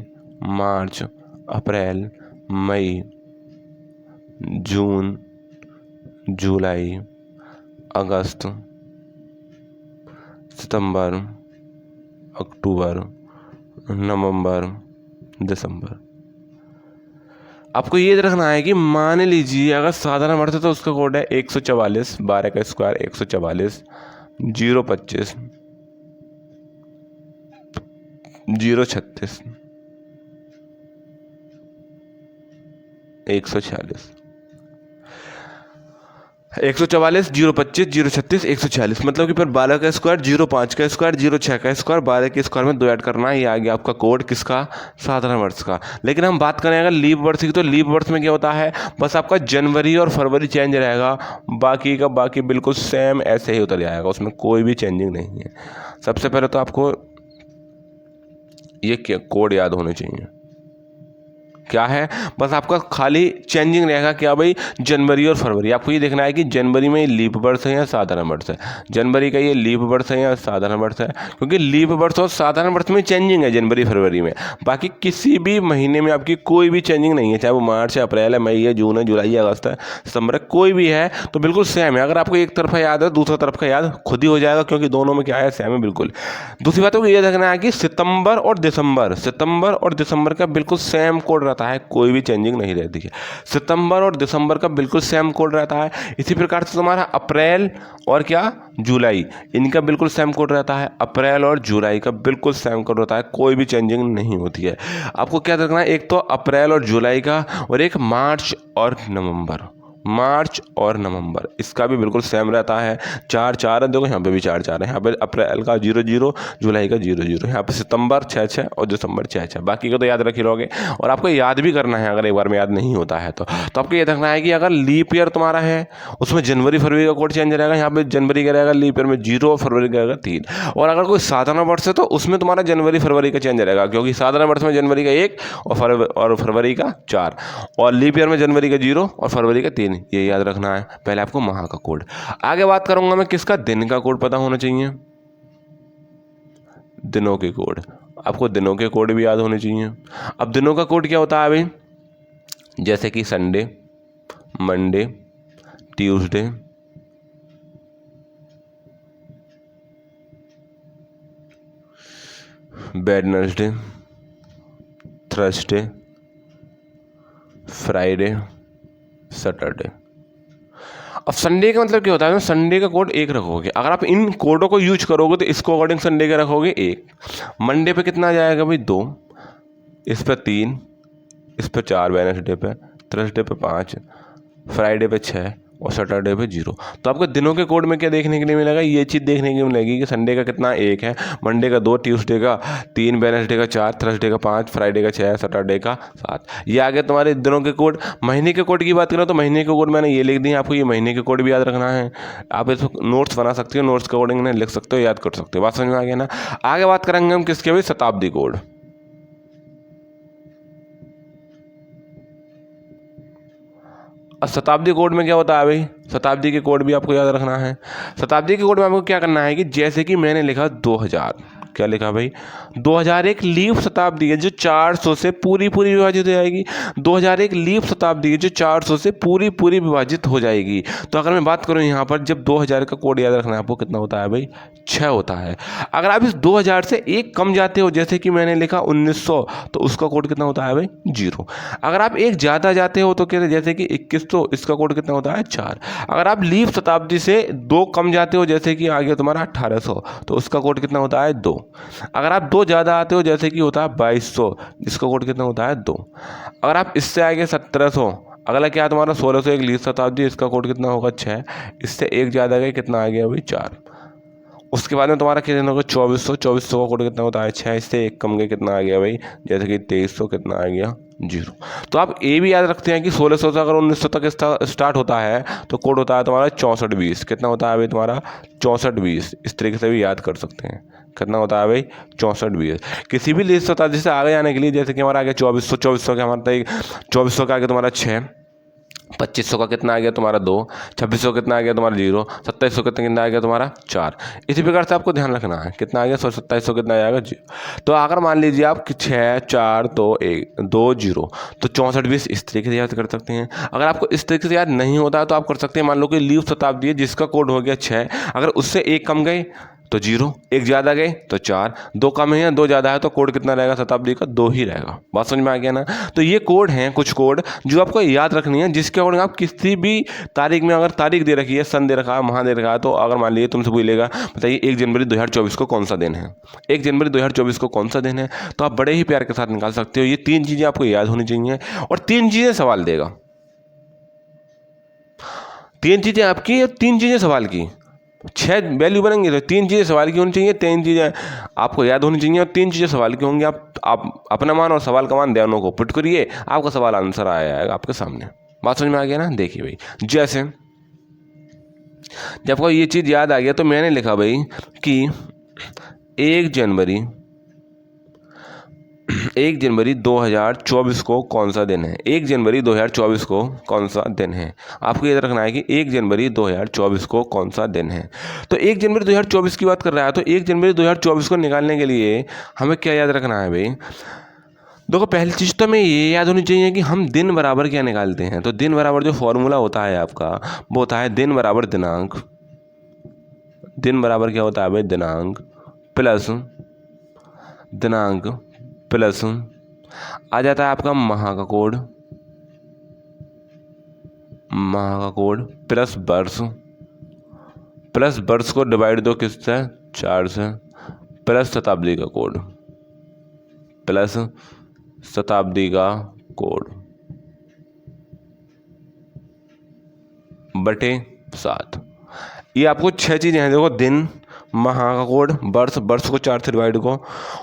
मार्च, अप्रैल, मई, जून, जुलाई, अगस्त, सितंबर, अक्टूबर, नवंबर, दिसंबर। आपको ये रखना है कि मान लीजिए अगर साधारण वर्ष है तो उसका कोड है 144, 12 का स्क्वायर 144, 025, 036, 146, 144, 025, 036, 146। मतलब कि फिर 12 का स्क्वायर, 05 का स्क्वायर, 06 का स्क्वायर, 12 के स्क्वायर में 2 ऐड करना है। ये आ गया आपका कोड किसका, साधारण वर्ष का। लेकिन हम बात करें अगर लीप वर्ष की, तो लीप वर्ष में क्या होता है, बस आपका जनवरी और फरवरी चेंज रहेगा, बाकी का बाकी बिल्कुल सेम ऐसे ही उतर जाएगा, उसमें कोई भी चेंजिंग नहीं है। सबसे पहले तो आपको ये कोड याद होने चाहिए। क्या है, बस आपका खाली चेंजिंग रहेगा क्या भाई, जनवरी और फरवरी। आपको ये देखना है कि जनवरी में लीप वर्ष है या साधारण वर्ष है। जनवरी का ये लीप वर्ष है या साधारण वर्ष है, क्योंकि लीप वर्ष और साधारण वर्ष में चेंजिंग है जनवरी फरवरी में। बाकी किसी भी महीने में आपकी कोई भी चेंजिंग नहीं है, चाहे वो मार्च है, अप्रैल है, मई है, जून है, जुलाई है, अगस्त है, सितंबर है, कोई भी है तो बिल्कुल सेम है। अगर आपको एक तरफ याद है दूसरा तरफ का याद खुद ही हो जाएगा, क्योंकि दोनों में क्या है, सेम है बिल्कुल। दूसरी बात को ये देखना है कि सितंबर और दिसंबर का बिल्कुल सेम कोड रहता रहता है, कोई भी चेंजिंग नहीं रहती है। सितंबर और दिसंबर का बिल्कुल सेम कोड रहता है। इसी प्रकार से तुम्हारा अप्रैल और क्या जुलाई, इनका बिल्कुल सेम कोड रहता है। अप्रैल और जुलाई का बिल्कुल सेम कोड रहता है, कोई भी चेंजिंग नहीं होती है। आपको क्या रखना है, एक तो अप्रैल और जुलाई का, और एक मार्च और नवंबर, मार्च और नवंबर, इसका भी बिल्कुल सेम रहता है। 4 है, देखो यहाँ पे भी 4 है। यहाँ पे अप्रैल का 0 जुलाई का 0 यहाँ पे सितंबर 6 और दिसंबर 6 बाकी को तो याद रख ही लोगे। और आपको याद भी करना है, अगर एक बार में याद नहीं होता है तो आपको ये देखना है कि अगर लीप ईयर तुम्हारा है उसमें जनवरी फरवरी का कोड चेंज रहेगा। यहाँ पे जनवरी का रहेगा लीप ईयर में 0, फरवरी का रहेगा 3। और अगर कोई साधारण वर्ष है तो उसमें तुम्हारा जनवरी फरवरी का चेंज रहेगा, क्योंकि साधारण वर्ष में जनवरी का 1 और फरवरी का 4, और लीप ईयर में जनवरी का 0 और फरवरी का 3। ये याद रखना है। पहले आपको माह का कोड। आगे बात करूंगा मैं किसका, दिन का कोड पता होना चाहिए। दिनों के कोड, आपको दिनों के कोड भी याद होने चाहिए। अब दिनों का कोड क्या होता है भाई, जैसे कि Sunday, Monday, Tuesday, Wednesday, Thursday, Friday, Saturday. अब संडे का मतलब क्या होता है ना, संडे का कोड 1 रखोगे। अगर आप इन कोडों को यूज करोगे तो इसको अकॉर्डिंग संडे का रखोगे 1। मंडे पे कितना आ जाएगा भाई 2, इस पे 3, इस पे 4 वेडनेसडे पे, थर्सडे पे 5, फ्राइडे पे 6 और सैटरडे पे 0। तो आपको दिनों के कोड में क्या देखने के लिए मिलेगा, ये चीज़ देखने के लिए मिलेगी कि संडे का कितना 1 है, मंडे का 2, ट्यूसडे का 3, वेडनेसडे का 4, थर्सडे का 5, फ्राइडे का 6, सैटरडे का 7। ये आगे तुम्हारे दिनों के कोड। महीने के कोड की बात करें तो महीने के कोड मैंने ये लिख दी, आपको ये महीने के कोड भी याद रखना है। आप इसको नोट्स बना सकते हो, नोट्स के अकॉर्डिंग लिख सकते हो, याद कर सकते हो। बात समझ में आ गया ना। आगे बात करेंगे हम किसके भाई, शताब्दी कोड। अब शताब्दी कोड में क्या होता है भाई, शताब्दी के कोड भी आपको याद रखना है। शताब्दी के कोड में आपको क्या करना है कि जैसे कि मैंने लिखा 2000, क्या लिखा भाई 2000 एक लीप शताब्दी है जो 400 से पूरी विभाजित हो जाएगी। 2001 लीप शताब्दी है जो 400 से पूरी विभाजित हो जाएगी। तो अगर मैं बात करूं यहाँ पर, जब 2000 का कोड याद रखना है आपको, कितना होता है भाई 6 होता है। अगर आप इस 2000 से एक कम जाते हो, जैसे कि मैंने लिखा 1900, तो उसका कोड कितना होता है भाई 0। अगर आप एक ज़्यादा जाते हो तो क्या, जैसे कि 21, तो इसका कोड कितना होता है 4। अगर आप लीप शताब्दी से 2 कम जाते हो, जैसे कि आ गया तुम्हारा 1800, तो उसका कोड कितना होता है 2। अगर आप 2 ज़्यादा आते हो, जैसे कि होता है 2200, इसका कोड कितना होता है 2। अगर आप इससे आगे 1700, अगला क्या है तुम्हारा 1600 एक लीप शताब्दी, इसका कोड कितना होगा 6। इससे एक ज़्यादा गए, कितना आ गया भाई 4। उसके बाद में तुम्हारा कितना होगा 2400 का कोड कितना होता है 6। इससे एक कम गए, कितना आ गया भाई, जैसे कि 2300, कितना आ गया 0। तो आप ये भी याद रखते हैं कि 1600 से अगर 1900 तक स्टार्ट होता है तो कोड होता है तुम्हारा 6420। कितना होता है भाई तुम्हारा 6420। इस तरीके से भी याद कर सकते हैं, कितना होता है भाई 6420। किसी भी लिस्ट होता है जिससे आगे जाने के लिए, जैसे कि हमारा आ गया 2400 के हमारा 2400 का आ गया तुम्हारा 6, 2500 का कितना आ गया तुम्हारा 2, 2600 कितना आ गया तुम्हारा 0, 2700 कितना आ गया तुम्हारा 4। इसी प्रकार से आपको ध्यान रखना है कितना आ गया 2700 कितना आ जाएगा 0। तो अगर मान लीजिए आप 6, 4, 2, 1, 2, 0, तो 6420 इस तरीके से याद कर सकते हैं। अगर आपको इस तरीके से याद नहीं होता है तो आप कर सकते हैं, मान लो कि लीप शताब्दी है जिसका कोड हो गया 6, अगर उससे एक कम गए तो 0, एक ज़्यादा गए तो 4, 2 कम है या 2 ज़्यादा है तो कोड कितना रहेगा शताब्दी का 2 ही रहेगा। बात समझ में आ गया ना। तो ये कोड हैं कुछ कोड जो आपको याद रखनी है, जिसके अकॉर्डिंग आप किसी भी तारीख में, अगर तारीख दे रखी है, सन दे रखा है, माह दे रखा है, तो अगर मान लीजिए तुमसे पूछेगा बताइए 1 जनवरी 2024 को कौन सा दिन है, 1 जनवरी 2024 को कौन सा दिन है, तो आप बड़े ही प्यार के साथ निकाल सकते हो। ये 3 चीज़ें आपको याद होनी चाहिए और 3 चीज़ें सवाल देगा। 3 चीज़ें आपकी और 3 चीज़ें सवाल की, 6 वैल्यू बनेंगे तो 3 चीज़ें सवाल की होनी चाहिए, 3 चीज़ें आपको याद होनी चाहिए और 3 चीज़ें सवाल की होंगी। आप अपना मान और सवाल का मान दोनों को पुट करिए, आपका सवाल आंसर आएगा आपके सामने। बात समझ में आ गया ना। देखिए भाई, जैसे जब आपको ये चीज़ याद आ गया तो मैंने लिखा भाई कि 1 जनवरी 2024 को कौन सा दिन है। 1 जनवरी 2024 को कौन सा दिन है, आपको याद रखना है कि 1 जनवरी 2024 को कौन सा दिन है। तो 1 जनवरी 2024 की बात कर रहा है, तो 1 जनवरी 2024 को निकालने के लिए हमें क्या याद रखना है भाई। देखो, पहली चीज़ तो हमें ये याद होनी चाहिए कि हम दिन बराबर क्या निकालते हैं। तो दिन बराबर जो फॉर्मूला होता है आपका, वो होता है दिन बराबर दिनांक। दिन बराबर क्या होता है भाई, दिनांक प्लस आ जाता है आपका माह का कोड, माह का कोड प्लस वर्ष, प्लस वर्ष को डिवाइड दो किससे, 4 से, प्लस शताब्दी का कोड, प्लस शताब्दी का कोड बटे 7। ये आपको 6 चीज़ें हैं, देखो दिन, माह का कोड, वर्ष, वर्ष को 4 से डिवाइड को,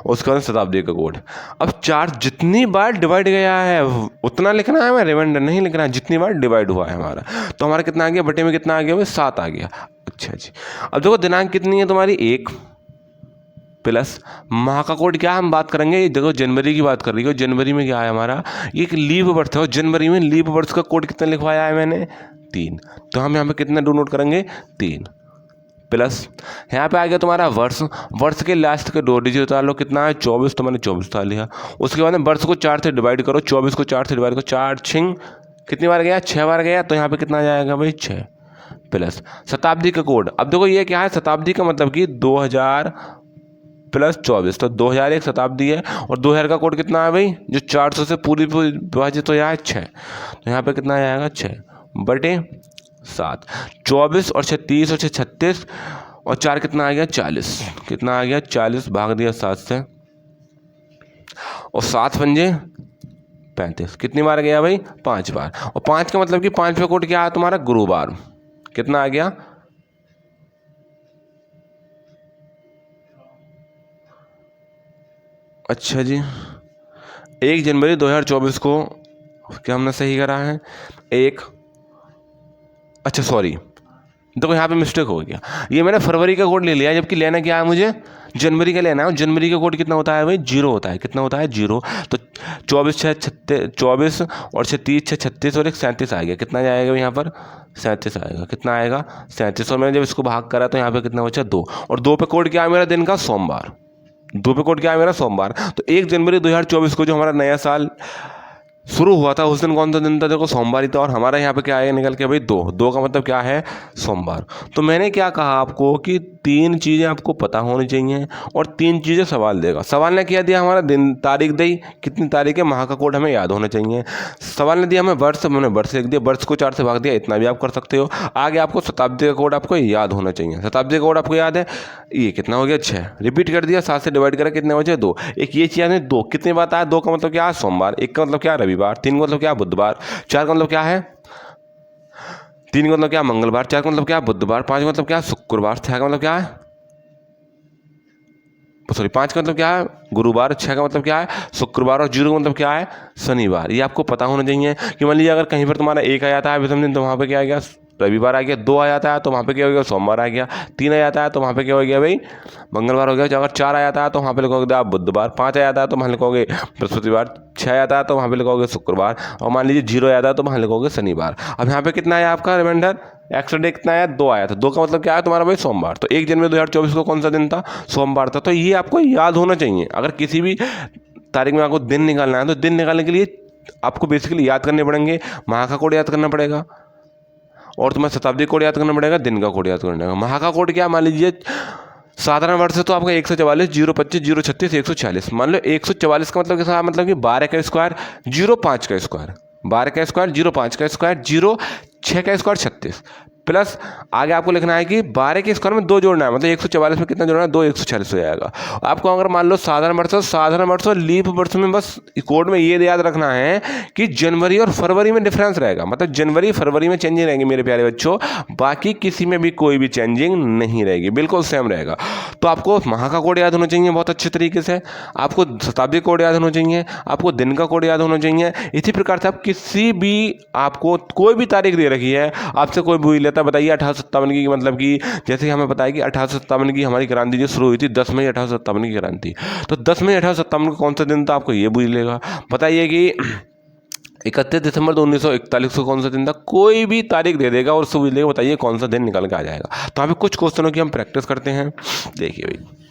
उसके बाद शताब्दी का कोड। अब 4 जितनी बार डिवाइड गया है उतना लिखना है, हमें रिमाइंडर नहीं लिखना है, जितनी बार डिवाइड हुआ है हमारा। तो हमारा कितना आ गया, बटे में कितना आ गया भाई, 7 आ गया। अच्छा जी, अब देखो दिनांक कितनी है तुम्हारी, 1, प्लस माह का कोड क्या है, हम बात करेंगे, देखो जनवरी की बात कर रही हो, जनवरी में क्या है हमारा, ये एक लीप वर्ष है, और जनवरी में लीप वर्ष का कोड कितना लिखवाया है मैंने, 3। तो हम यहाँ पे कितना नोट करेंगे, 3, प्लस यहाँ पे आ गया तुम्हारा वर्ष, वर्ष के लास्ट के 2 डिजिट उतार लो, कितना है 24, तो मैंने 24 उतार लिया। उसके बाद में वर्ष को 4 से डिवाइड करो, 24 को 4 से डिवाइड करो, 4 छिंग कितनी बार गया, 6 बार गया, तो यहाँ पे कितना जाएगा भाई 6, प्लस शताब्दी का कोड। अब देखो ये क्या है, शताब्दी का मतलब कि 2000 प्लस 24, तो 2001 शताब्दी है, और 2000 का कोड कितना है भाई, जो 400 से पूरी विभाजित हो जाए 6, तो यहाँ पे कितना आएगा 6 बटे 7। 24 और 36 और 6 36, और 4 कितना आ गया 40, कितना आ गया 40, भाग दिया 7 से, और 7 पंजे 35, कितनी बार गया भाई 5 बार। और 5 का मतलब कि 5वां कोड क्या है तुम्हारा, गुरुवार, कितना आ गया, अच्छा जी 1 जनवरी 2024 को क्या हमने सही करा है, 1, अच्छा सॉरी, देखो यहाँ पे मिस्टेक हो गया, ये मैंने फरवरी का कोड ले लिया, जबकि लेना क्या है मुझे, जनवरी का लेना है। जनवरी का कोड कितना होता है भाई, 0 होता है, कितना होता है 0। तो 24 6 36, 24 और 36 6 36 और 1 37 आ गया, कितना जाएगा यहाँ पर 37 आएगा, कितना आएगा 37। और मैंने जब इसको भाग करा तो यहाँ पे कितना बचा 2, और 2 पे कोड क्या है मेरा, दिन का सोमवार, 2 पे कोड क्या है मेरा सोमवार। तो 1 जनवरी 2024 को जो हमारा नया साल शुरू हुआ था, उस दिन कौन सा दिन था, देखो सोमवार ही था, और हमारा यहाँ पे क्या आएगा निकल के भाई 2 का मतलब क्या है, सोमवार। तो मैंने क्या कहा आपको कि 3 चीज़ें आपको पता होनी चाहिए, और 3 चीज़ें सवाल देगा। सवाल ने क्या दिया, हमारा दिन तारीख दी, कितनी तारीख है, माह का कोड हमें याद होना चाहिए। सवाल ने दिया हमें वर्ष, मैंने वर्ष लिख दिया, वर्ष को 4 से भाग दिया, इतना भी आप कर सकते हो। आगे आपको शताब्दी का कोड आपको याद होना चाहिए, शताब्दी का कोड आपको याद है, ये कितना हो गया 6, रिपीट कर दिया, 7 से डिवाइड करा, कितने बचे 2। एक ये चीज़ है 2 कितनी बात आया, 2 का मतलब क्या है सोमवार, 1 का मतलब क्या है रविवार, 3 का मतलब क्या है बुधवार, 4 का मतलब क्या है, 3 का मतलब क्या है मंगलवार, 4 का मतलब क्या है बुधवार, 5 का मतलब क्या है शुक्रवार, 6 का मतलब क्या है, सॉरी 5 का मतलब क्या है गुरुवार, 6 का मतलब क्या है शुक्रवार, और 0 का मतलब क्या है शनिवार। ये आपको पता होना चाहिए कि मान लीजिए अगर कहीं पर तुम्हारा 1 आ जाता है विषम दिन, तो वहाँ पे क्या आ गया रविवार आ गया, 2 आ जाता है तो वहाँ पे क्या हो गया सोमवार आ गया, 3 आ जाता है तो वहाँ पे क्या हो गया भाई मंगलवार हो गया, अगर 4 आ जाता है तो वहाँ पे लिखोगे आप बुधवार, 5 आ जाता है तो वहाँ लिखोगे बृहस्पतिवार, 6 आ जाता है तो वहाँ पे लिखोगे शुक्रवार, और मान लीजिए 0 आ जाता है तो वहाँ लिखोगे शनिवार। अब यहाँ पे कितना है आपका रिमाइंडर, एक्स्ट्रा डे कितना आया 2 आया था, 2 का मतलब क्या है तुम्हारा भाई सोमवार। तो 1 जनवरी 2024 को कौन सा दिन था, सोमवार था। तो ये आपको याद होना चाहिए। अगर किसी भी तारीख में आपको दिन निकालना है तो दिन निकालने के लिए आपको बेसिकली याद करने पड़ेंगे, माह का कोड याद करना पड़ेगा, और तुम्हें शताब्दी कोड याद करना पड़ेगा, दिन का कोड याद करना पड़ेगा। माह का कोड क्या, मान लीजिए साधारण वर्ष है तो आपका 144 025 036 146, मान लो 144 का मतलब क्या, मतलब कि 12 का स्क्वायर 05 का स्क्वायर, 12 का स्क्वायर 05 का स्क्वायर 06 का स्क्वायर 36, प्लस आगे आपको लिखना है कि 12 के स्क्वायर में 2 जोड़ना है, मतलब 144 में कितना जोड़ना है 2, 146 हो जाएगा। आपको अगर मान लो साधारण वर्ष और लीप वर्ष में बस कोड में ये याद रखना है कि जनवरी और फरवरी में डिफरेंस रहेगा, मतलब जनवरी फरवरी में चेंजिंग रहेंगे मेरे प्यारे बच्चों, बाकी किसी में भी कोई भी चेंजिंग नहीं रहेगी, बिल्कुल सेम रहेगा। तो आपको माह का कोड याद होना चाहिए बहुत अच्छे तरीके से, आपको शताब्दी कोड याद होना चाहिए, आपको दिन का कोड याद होना चाहिए। इसी प्रकार से आप किसी भी, आपको कोई भी तारीख दे रखी है, आपसे कोई भूल लेता बताइए 1857 की, मतलब कि जैसे हमें बताया कि 1857 की हमारी क्रांति जो शुरू हुई थी 10 मई 1857 की क्रांति, तो 10 मई 1857 को कौन सा दिन था, आपको ये भूल लेगा। बताइए कि 31 दिसंबर 1941 को कौन सा दिन था, कोई भी तारीख दे देगा और उससे पूछ लेगा बताइए कौन सा दिन निकल के आ जाएगा। तो यहाँ पे कुछ क्वेश्चनों की हम प्रैक्टिस करते हैं, देखिए भाई।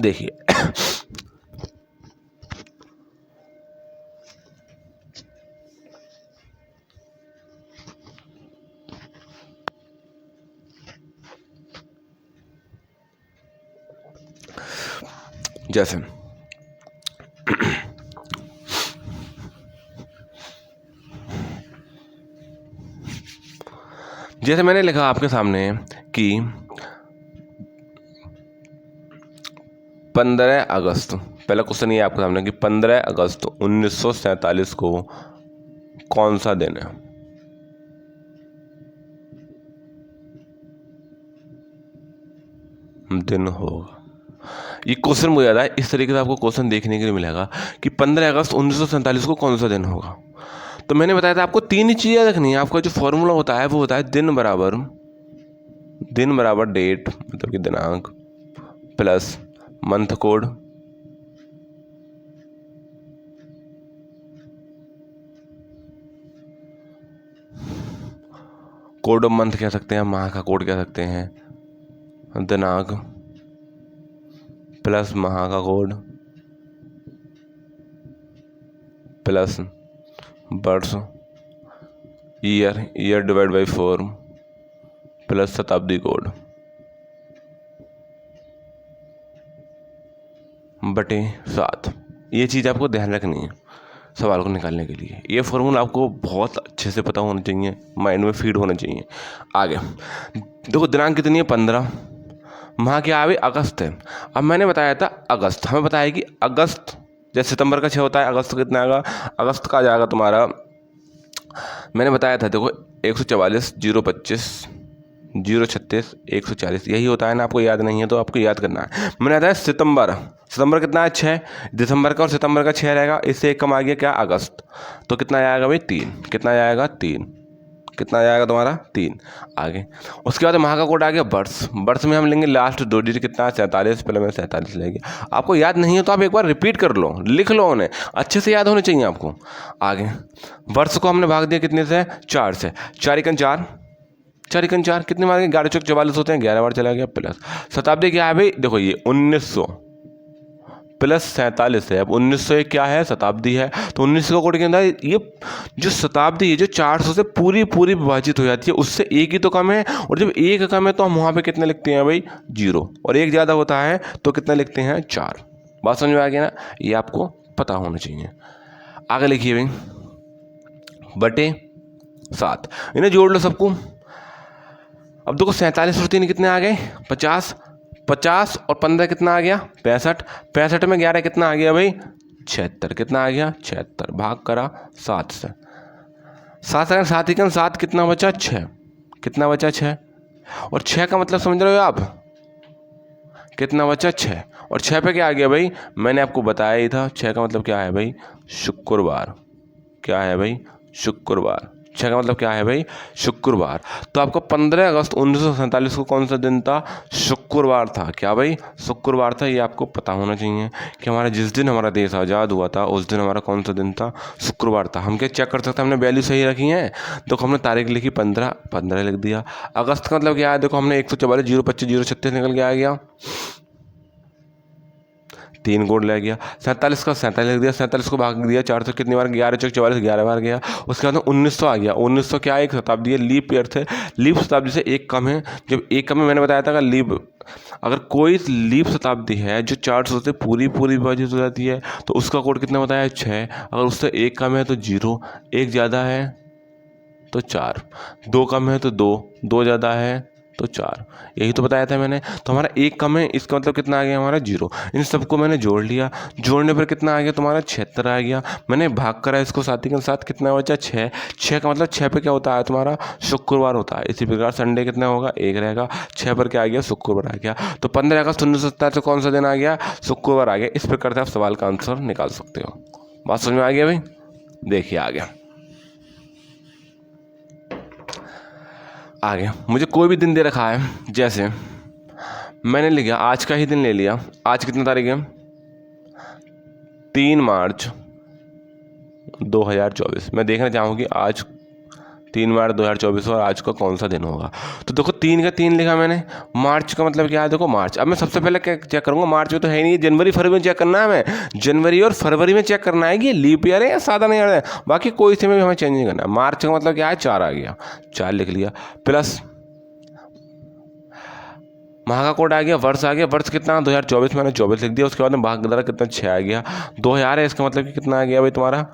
देखिए जैसे जैसे मैंने लिखा आपके सामने कि 15 अगस्त, पहला क्वेश्चन ये आपके सामने कि 15 अगस्त 1947 को कौन सा दिन है? दिन होगा। ये क्वेश्चन मुझे याद है, इस तरीके से आपको क्वेश्चन देखने के लिए मिलेगा कि 15 अगस्त 1947 को कौन सा दिन होगा। तो मैंने बताया था आपको तीन ही चीज़ें रखनी है। आपका जो फॉर्मूला होता है वो होता है दिन बराबर डेट, मतलब कि दिनांक, plus month code, code of month कह सकते हैं, माह का कोड कह सकते हैं, दिनांक प्लस माह का कोड प्लस वर्ष, ईयर डिवाइड बाई 4 प्लस शताब्दी कोड बटे 7। ये चीज़ आपको ध्यान रखनी है सवाल को निकालने के लिए। ये फॉर्मूला आपको बहुत अच्छे से पता होना चाहिए, माइंड में फीड होना चाहिए। आगे देखो, दिनांक कितनी है? 15। माह क्या आ गई? अगस्त है। अब मैंने बताया था अगस्त, हमें बताया कि अगस्त जैसे सितंबर का 6 होता है, अगस्त कितना आएगा? अगस्त का आ जाएगा तुम्हारा, मैंने बताया था देखो 144 025 036 140, यही होता है ना। आपको याद नहीं है तो आपको याद करना है। मैंने बताया सितंबर कितना है? 6। दिसंबर का और सितंबर का 6 रहेगा, इससे एक कम आ गया क्या? अगस्त। तो कितना आएगा भाई? 3। कितना आएगा? 3। कितना आएगा तुम्हारा? 3। आगे उसके बाद माह का कोड आ गया वर्ष में हम लेंगे लास्ट 2 डिजिट, कितना? 47। पहले मैं 47 लेंगे। आपको याद नहीं है तो आप एक बार रिपीट कर लो, लिख लो, उन्हें अच्छे से याद होने चाहिए आपको। आगे वर्ष को हमने भाग दिया कितने से? 4 से। 4 एकन 4, 4 एकन 4, कितने मार गए? 11 चौक 44 होते हैं, 11 बार चला गया। प्लस शताब्दी क्या है भाई? देखो ये 1900 प्लस 47 है। अब 1900 क्या है? शताब्दी है। तो 1900 का कोड क्या है? ये जो शताब्दी है जो 400 से पूरी विभाजित हो जाती है, उससे एक ही तो कम है, और जब एक कम है तो हम वहाँ पे कितने लिखते हैं भाई? 0, और एक ज़्यादा होता है तो कितना लिखते हैं? 4। बात समझ में आ गया ना? ये आपको पता होना चाहिए। आगे लिखिए भाई, बटे 7, इन्हें जोड़ लो सबको। अब देखो 47 और 3 कितने आ गए? 50। 50 और 15 कितना आ गया? 65। 65 में 11 कितना आ गया भाई? 76। कितना आ गया? 76। भाग करा 7 से। 7 एकम 7, कितना बचा? 6। कितना बचा? 6। और 6 का मतलब समझ रहे हो आप? कितना बचा? 6। और 6 पे क्या आ गया भाई? मैंने आपको बताया ही था, 6 का मतलब क्या है भाई? शुक्रवार। क्या है भाई? शुक्रवार। 6 का मतलब क्या है भाई? शुक्रवार। तो आपका 15 अगस्त 1947 को कौन सा दिन था? शुक्रवार था। क्या भाई? शुक्रवार था। ये आपको पता होना चाहिए कि हमारा जिस दिन हमारा देश आज़ाद हुआ था उस दिन हमारा कौन सा दिन था? शुक्रवार था। हम क्या चेक कर सकते हैं हमने वैल्यू सही रखी है? देखो हमने तारीख लिखी 15 लिख दिया। अगस्त का मतलब क्या है? देखो हमने 144 025 036 निकल के आ गया, 3 कोड ले गया। 47 का 47 लिख दिया, 47 को भाग दिया 4 से, कितनी बार? 11 चौक 44, 11 बार गया। उसके बाद 1900 आ गया। 1900 क्या है? एक शताब्दी है, लीप ईयर थे, लीप शताब्दी से एक कम है। जब एक कम है, मैंने बताया था कि लीप, अगर कोई लीप शताब्दी है जो 400 से पूरी विभाजित हो जाती है तो उसका कोड कितना होता है? 6। अगर उससे एक कम है तो 0, एक ज़्यादा है तो 4, 2 कम है तो 2 ज़्यादा है तो 4। यही तो बताया था मैंने। तो हमारा एक कम है, इसका मतलब कितना आ गया? हमारा 0। इन सबको मैंने जोड़ लिया, जोड़ने पर कितना आ गया तुम्हारा? 76 आ गया। मैंने भाग करा इसको साथी के साथ, कितना बचा? 6। 6 का मतलब 6 पे क्या होता है तुम्हारा? शुक्रवार होता है। इसी प्रकार संडे कितना होगा? 1 रहेगा। 6 पर क्या आ गया? शुक्रवार आ गया। तो 15 अगस्त 1947 कौन सा दिन आ गया? शुक्रवार आ गया। इस प्रकार से आप सवाल का आंसर निकाल सकते हो। बात समझ में आ गया भाई? देखिए आ गया। आगे मुझे कोई भी दिन दे रखा है, जैसे मैंने लिखा आज का ही दिन ले लिया। आज कितनी तारीख है? 3 मार्च 2024। मैं देखना चाहूँगी आज 3 मार्च 2024 और आज का कौन सा दिन होगा। तो देखो 3 का 3 लिखा मैंने। मार्च का मतलब क्या है? देखो मार्च। अब मैं सबसे पहले क्या चेक करूँगा? मार्च में तो है नहीं, जनवरी फरवरी में चेक करना है हमें। जनवरी और फरवरी में चेक करना है कि ये लीप ईयर है या सादा नहीं है। बाकी कोई से में भी हमें चेंज नहीं करना है। मार्च का मतलब क्या है? 4 आ गया, 4 लिख लिया। प्लस माह का कोड आ गया, वर्ष आ गया, वर्ष कितना 2024 मैंने 24 लिख दिया। उसके बाद में भाग के द्वारा कितना 6 आ गया, 2000 है, इसका मतलब कि कितना आ गया भाई तुम्हारा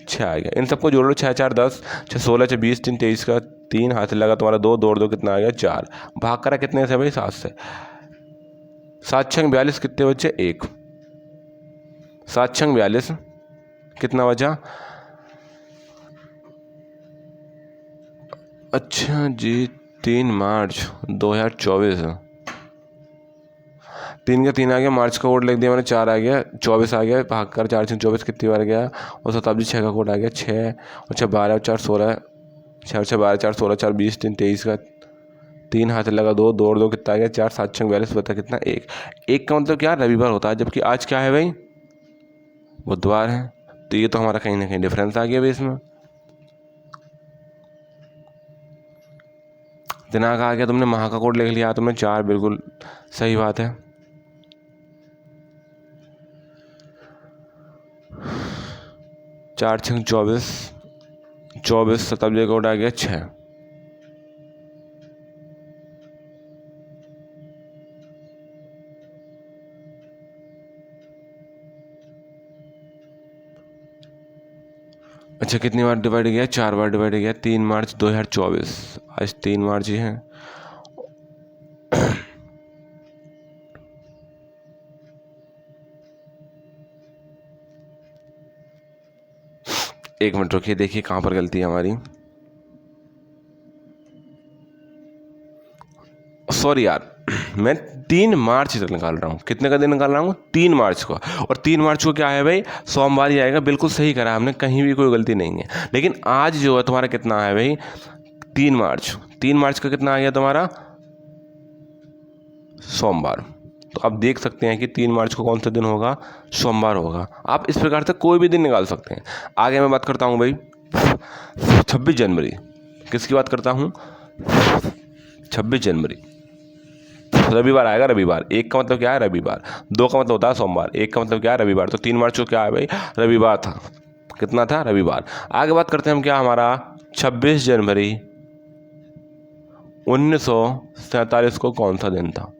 6 आ गया। इन सबको जोड़ लो, 6 4 10, 6 16 6 20 3 23 का 3 हाथ लगा तुम्हारा 2 2 2 कितना आ गया 4। भाग करा कितने से भाई 7 से। 7 6 42 कितने बचे 1। 7 6 42 कितना बचा, अच्छा जी 3 मार्च 2024। 3 का 3 आ गया, मार्च का कोड लिख दिया मैंने, 4 आ गया, 24 आ गया, भाग कर 4 24 कितनी बार गया, और शताब्दी 6 का कोड आ गया 6 और 6 12 और 4 16, 6 और 6 12 4 16 4 20 3 23 का 3 हाथ लगा 2 2 2 कितना आ गया 4 7 6 42 बता कितना 1। 1 का मतलब क्या रविवार होता है, जबकि आज क्या है भाई बुधवार है। तो ये तो हमारा कहीं ना कहीं डिफरेंस आ गया भाई इसमें। दिनांक आ गया, तुमने माह का कोड लिख लिया तुमने 4, बिल्कुल सही बात है। 4 6 24, 24 शताब्दी का कोड आ गया 6। अच्छा कितनी बार डिवाइड किया, 4 बार डिवाइड किया। 3 मार्च 2024, आज 3 मार्च ही है। एक मिनट रुकिए, देखिए कहाँ पर गलती है हमारी। सॉरी यार, मैं 3 मार्च तक निकाल रहा हूँ। कितने का दिन निकाल रहा हूँ 3 मार्च को, और 3 मार्च को क्या है भाई सोमवार ही आएगा। बिल्कुल सही करा हमने, कहीं भी कोई गलती नहीं है। लेकिन आज जो है तुम्हारा कितना है भाई 3 मार्च। 3 मार्च का कितना आ गया तुम्हारा सोमवार। तो आप देख सकते हैं कि 3 मार्च को कौन सा दिन होगा, सोमवार होगा। आप इस प्रकार से कोई भी दिन निकाल सकते हैं। आगे मैं बात करता हूँ भाई 26 जनवरी। किसकी बात करता हूँ 26 जनवरी, रविवार आएगा। रविवार 1 का मतलब क्या है रविवार, 2 का मतलब होता है सोमवार, 1 का मतलब क्या है रविवार। तो 3 मार्च को क्या है भाई रविवार था। कितना था रविवार। आगे बात करते हैं हम क्या, हमारा 26 जनवरी 1947 को कौन सा दिन था।